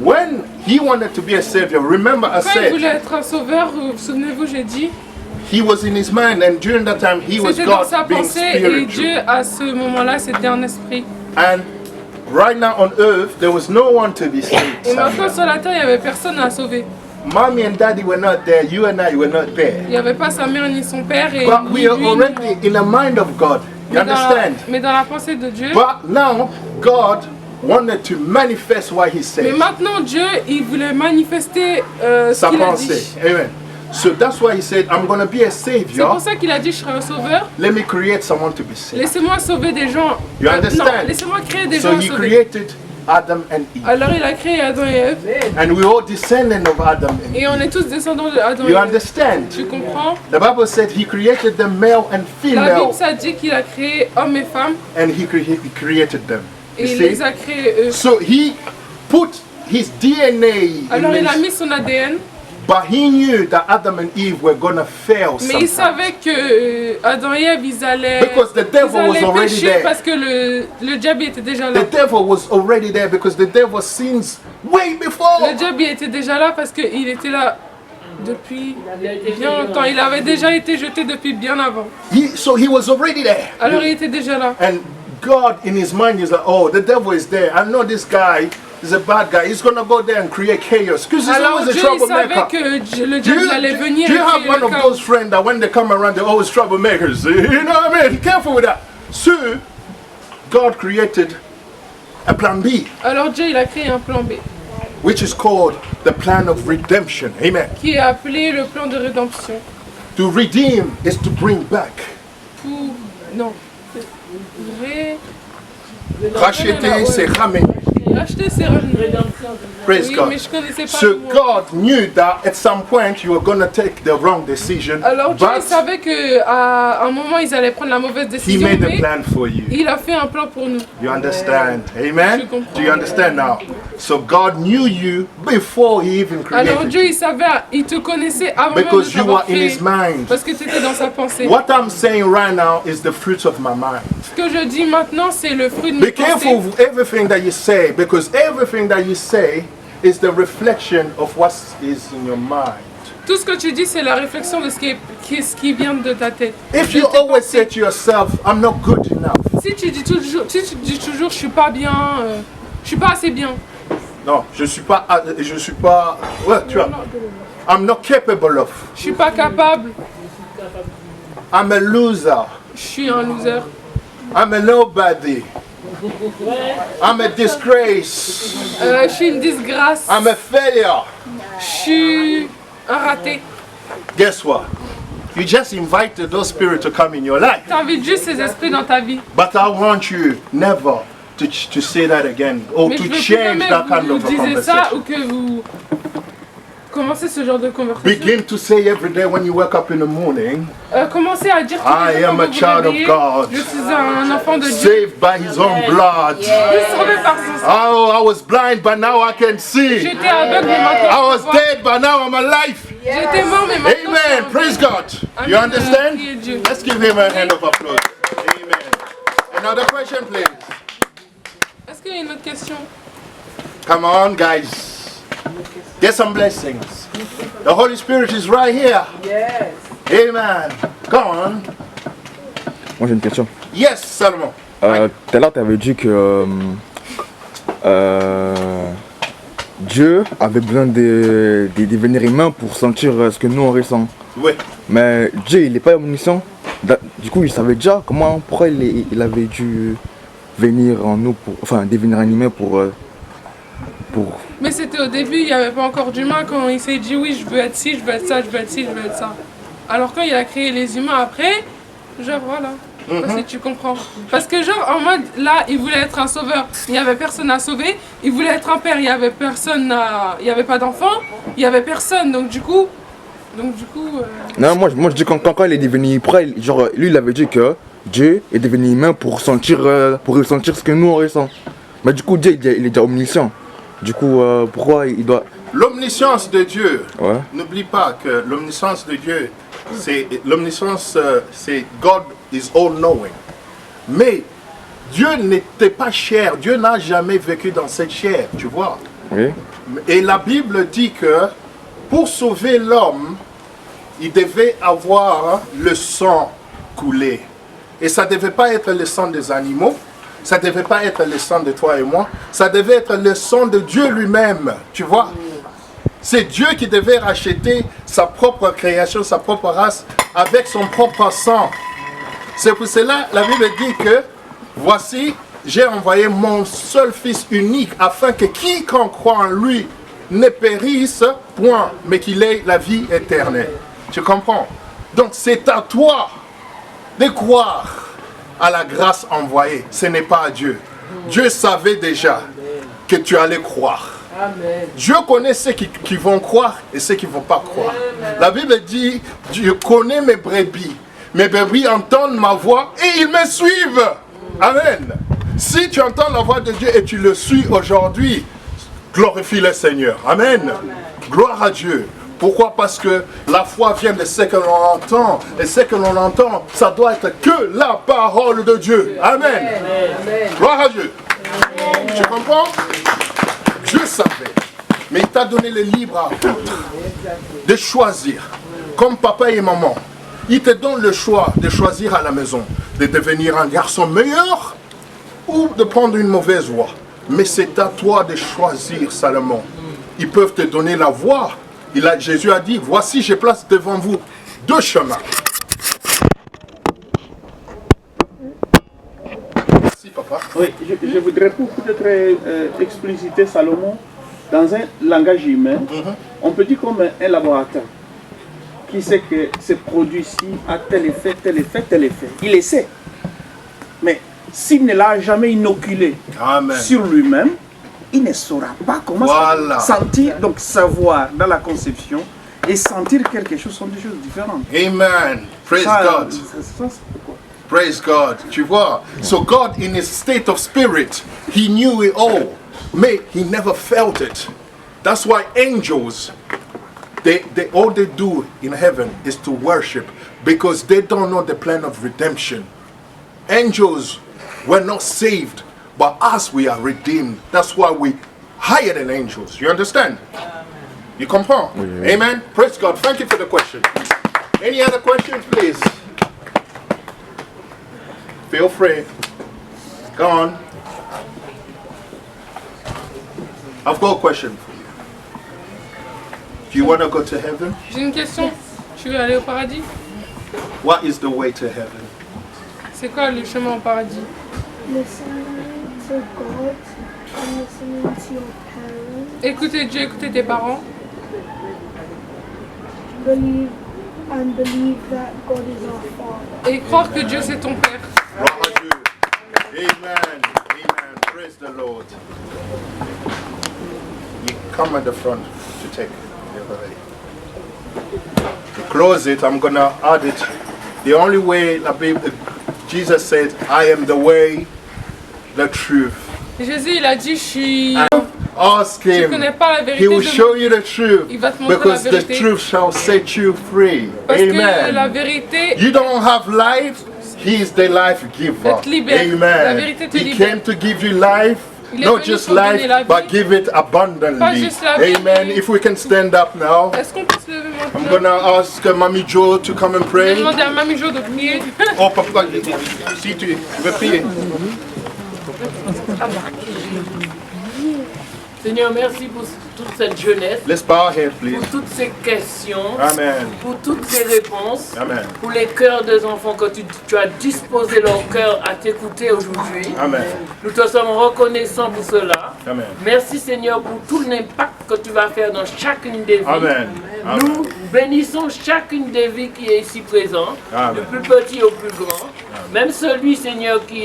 When he wanted to be a savior, remember I
Quand il
said,
voulait être un sauveur, souvenez-vous, j'ai dit,
he was in his mind, and during that time he was
c'était dans sa
God being
pensée et Dieu,
spiritual.
à ce moment-là, c'était un esprit.
And right now on earth, there was no one to be saved.
Et maintenant, sur la terre, il n'y avait personne à sauver.
Mommy and daddy were not there, you and I were not there.
Il n'y avait pas sa mère ni son père. Et
But
ni
we are
lui,
already in the mind of God. You understand?
mais dans la pensée de Dieu.
But now, God wanted to manifest what he
Mais
said.
maintenant, Dieu, il voulait manifester ce
Sa
qu'il a
pensée.
dit.
Amen. So that's why he said, I'm going to be a
C'est
savior.
pour ça qu'il a dit, je serai un sauveur.
Let me create someone to be saved.
Laissez-moi sauver des gens.
You understand?
Non, laissez-moi créer des
So
gens à
he
sauver.
created Adam and Eve.
Alors il a créé Adam et Ève.
And we all descendants of Adam and Eve.
Et on est tous descendants de Adam et
You
Ève.
understand?
Tu comprends?
The Bible said he created them male and
La Bible,
female.
ça dit qu'il a créé hommes et femmes.
And he created them.
Et
You
il
see?
les a créés eux.
So he put his DNA
Alors il a
in
mis
this,
son ADN.
but he knew that Adam and Eve were gonna fail
Mais il
sometimes.
savait que Adam et Ève, ils allaient
Because the devil was already
pécher
there.
parce que le diable était déjà là.
The devil was already there because the devil sins way before.
Le diable il était déjà là parce qu'il était là depuis bien longtemps. Il avait déjà été jeté depuis bien avant.
So he was already there.
Alors il était déjà là.
And God in his mind is like, oh, the devil is there. I know this guy is a bad guy. He's gonna go there and create chaos. Because he's
Alors
always a
Dieu il savait
troublemaker.
que le
Do
diable
you,
allait venir
do
et
you have
créer
one
le
of
chaos.
those friends that when they come around, they're always troublemakers? You know what I mean? Careful with that. So, God created a plan B,
Alors Dieu il a créé un plan B
which is called the plan of redemption. Amen.
qui est appelé le plan de rédemption.
To redeem is to bring back.
Pour non.
Racheter, c'est ramener.
Racheter c'est ramener.
Praise
Oui,
God.
mais je connaissais pas
So
le mot.
God knew that at some point you were going to take the wrong decision,
Alors Dieu il
but
savait qu'à un moment ils allaient prendre la mauvaise
He
décision,
made a
mais
plan for you.
il a fait un plan pour nous.
You understand? Amen?
Je comprends.
Do you understand now? So God knew you before He even
Alors
created
Dieu
you.
il savait, il te connaissait avant même de
Because you
t'avoir
are in His
créé.
mind.
Parce que tu étais dans sa pensée.
What I'm saying right now is the fruit of my mind.
Ce que je dis maintenant c'est le fruit de mes
Be careful
pensées.
of everything that you say, because everything that you say is the reflection of what is in your mind.
Tout ce que tu dis c'est la réflexion de ce qui vient de ta tête.
If
De
you
tes
always
pensées.
say to yourself, I'm not good enough.
Si tu dis toujours je suis pas bien, je suis pas assez bien.
Non, je suis pas, ouais, tu vois. I'm not capable of.
Je suis pas capable.
I'm a loser.
Je suis un loser.
I'm a nobody. I'm a disgrace.
Je suis une disgrâce.
I'm a failure.
Je suis un raté.
Guess what? You just invited those spirits to come in your life.
T'invites juste ces esprits dans ta vie.
But I want you never to say that again or
Mais je
to
veux plus
change
jamais
that
que
kind
vous
of a
disiez ça ou
conversation.
que vous commencez ce genre de conversation.
Begin to say every day when you wake up in the morning,
Commencez à dire tous les
I
jours
am
quand
a
vous vous
child of
réveillez,
God,
je suis un enfant de Dieu.
saved by His own blood.
Sauvé par son sang.
Oh, I was blind, but now I can see.
J'étais aveugle, mais
I
maintenant
was
je vois.
dead, but now I'm alive.
J'étais mort, mais maintenant je
Amen.
suis
Praise God. You
Amen.
understand?
Priez Dieu.
Let's give Him a hand of applause. Amen. Another question, please.
Est-ce qu'il y a une autre question?
Come on, guys. Get some blessings. The Holy Spirit is right here.
Yes.
Amen. Go on.
Moi j'ai une question.
Yes, Salomon.
Tout à l'heure tu avais dit que Dieu avait besoin de devenir humain pour sentir ce que nous on ressent.
Oui.
Mais Dieu il n'est pas omniscient. Du coup il savait déjà pourquoi il avait dû venir en nous, devenir un humain pour
Mais c'était au début, il n'y avait pas encore d'humains quand il s'est dit oui, je veux être ci, je veux être ça, je veux être ci, je veux être ça. Alors quand il a créé les humains après, genre voilà. Je sais pas si tu comprends. Parce que genre, en mode, là, il voulait être un sauveur, il n'y avait personne à sauver. Il voulait être un père, il n'y avait personne il n'y avait pas d'enfant, il n'y avait personne. Donc du coup...
Non, moi je dis quand il est devenu prêt, genre lui il avait dit que Dieu est devenu humain pour ressentir ce que nous on ressent. Mais du coup Dieu il est déjà omniscient. Du coup pourquoi il doit...
L'omniscience de Dieu,
ouais.
N'oublie pas que l'omniscience de Dieu, c'est God is all knowing. Mais Dieu n'était pas chair, Dieu n'a jamais vécu dans cette chair, tu vois.
Oui.
Et la Bible dit que pour sauver l'homme, il devait avoir le sang coulé. Et ça ne devait pas être le sang des animaux, ça ne devait pas être le sang de toi et moi, ça devait être le sang de Dieu lui-même, tu vois. C'est Dieu qui devait racheter sa propre création, sa propre race, avec son propre sang. C'est pour cela la Bible dit que, voici, j'ai envoyé mon seul Fils unique, afin que quiconque croit en lui ne périsse point, mais qu'il ait la vie éternelle. Tu comprends? Donc c'est à toi de croire à la grâce envoyée. Ce n'est pas à Dieu. Dieu savait déjà que tu allais croire.
Amen.
Dieu connaît ceux qui vont croire et ceux qui ne vont pas croire. La Bible dit, Dieu connaît mes brebis. Mes brebis entendent ma voix et ils me suivent. Amen. Si tu entends la voix de Dieu et tu le suis aujourd'hui, glorifie le Seigneur. Amen. Gloire à Dieu. Pourquoi? Parce que la foi vient de ce que l'on entend. Et ce que l'on entend, ça doit être que la parole de Dieu. Amen. Gloire à Dieu. Tu comprends? Dieu savait. Mais il t'a donné le libre arbitre de choisir. Comme papa et maman. Il te donne le choix de choisir à la maison. De devenir un garçon meilleur ou de prendre une mauvaise voie. Mais c'est à toi de choisir seulement. Ils peuvent te donner la voie. Jésus a dit, voici je place devant vous deux chemins. Merci papa.
Oui, je voudrais peut-être expliciter Salomon dans un langage humain. On peut dire comme un laboratoire qui sait que ce produit-ci a tel effet, tel effet, tel effet. Il le sait. Mais s'il ne l'a jamais inoculé sur lui-même, il ne saura pas comment sentir, donc savoir dans la conception et sentir quelque chose sont des choses différentes.
Amen. Praise God. Praise God. Tu vois, so God in his state of spirit, he knew it all, but he never felt it. That's why angels, all they do in heaven is to worship, because they don't know the plan of redemption. Angels were not saved, but us, we are redeemed. That's why we higher than angels. You understand? You comprend? Oui. Amen. Praise God. Thank you for the question. Any other questions, please? Feel free. Go on. I've got a question for you. Do you want to go to heaven?
J'ai une question. Tu veux aller au paradis?
What is the way to heaven?
C'est quoi le chemin au paradis?
Listening to God and listening to your parents.
Écouter Dieu, écouter tes parents.
Believe that God is our Father.
Et croire que Dieu c'est ton Père.
Amen. Amen. Praise the Lord. You come at the front to take the already. To close it, I'm gonna add it. The only way Jesus said, I am the way, the truth.
Jésus il a dit je suis.
Ask him.
Tu connais pas la vérité.
He will show you the truth.
Il va te montrer
because
la vérité.
the truth shall set you free.
Parce
Amen.
que la vérité.
You don't have life. He is the life giver. Amen.
La vérité te
He
libère.
came to give you life. Not just life, but give it abundantly. Amen. If we can stand up now, I'm going to ask Mamie Jo to come and pray.
Je vais demander à Mamie Jo de prier.
Oh, papa, si tu veux prier.
Seigneur, merci pour toute cette jeunesse.
Let's bow here, please.
Pour toutes ces questions.
Amen.
Pour toutes ces réponses.
Amen.
Pour les cœurs des enfants que tu as disposé leur cœur à t'écouter aujourd'hui.
Amen.
Nous te sommes reconnaissants pour cela.
Amen.
Merci Seigneur pour tout l'impact que tu vas faire dans chacune des vies.
Amen.
Nous bénissons chacune des vies qui est ici présente,
Amen.
du plus petit au plus grand. Même celui, Seigneur, qui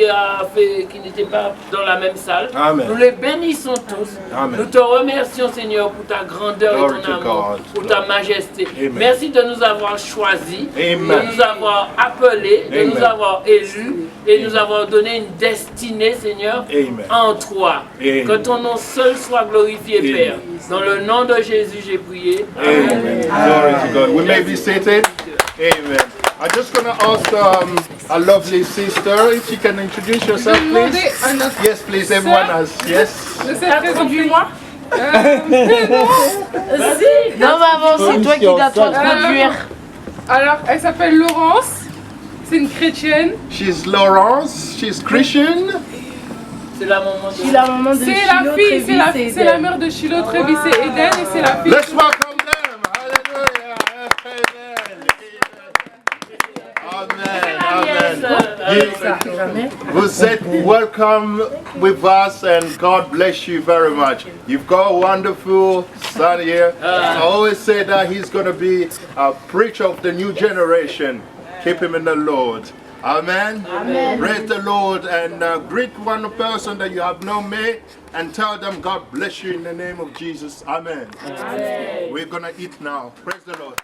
n'était pas dans la même salle.
Amen.
Nous les bénissons tous.
Amen.
Nous te remercions, Seigneur, pour ta grandeur
Glory
et
to
ton amour,
God.
pour ta majesté.
Amen.
Merci de nous avoir choisis,
Amen.
de nous avoir appelés, de
Amen.
nous avoir élus et de nous avoir donné une destinée, Seigneur,
Amen.
en toi.
Amen.
Que ton nom seul soit glorifié,
Amen.
Père. Dans le nom de Jésus, j'ai prié.
Amen. Glory to God. We may be seated. Amen. I'm just going to ask a lovely sister if she can introduce yourself, please. Yes, please. Everyone has. Yes.
Introduis-moi.
Non, maman, c'est toi qui dois t'introduire.
Alors, elle s'appelle Laurence. C'est une chrétienne.
She's Laurence. She's Christian.
C'est la maman de...
Je suis la maman de
C'est
Shiloh,
la fille,
Trévis et
c'est la
Eden.
mère de Shiloh, Trévis et Eden, et c'est la fille.
Let's welcome them. Hallelujah. Amen. Amen. Vous êtes welcome with us and God bless you very much. You've got a wonderful son here. I always say that he's going to be a preacher of the new generation. Keep him in the Lord. Amen.
Amen.
Praise the Lord and greet one person that you have known me and tell them God bless you in the name of Jesus. Amen. We're going to eat now. Praise the Lord.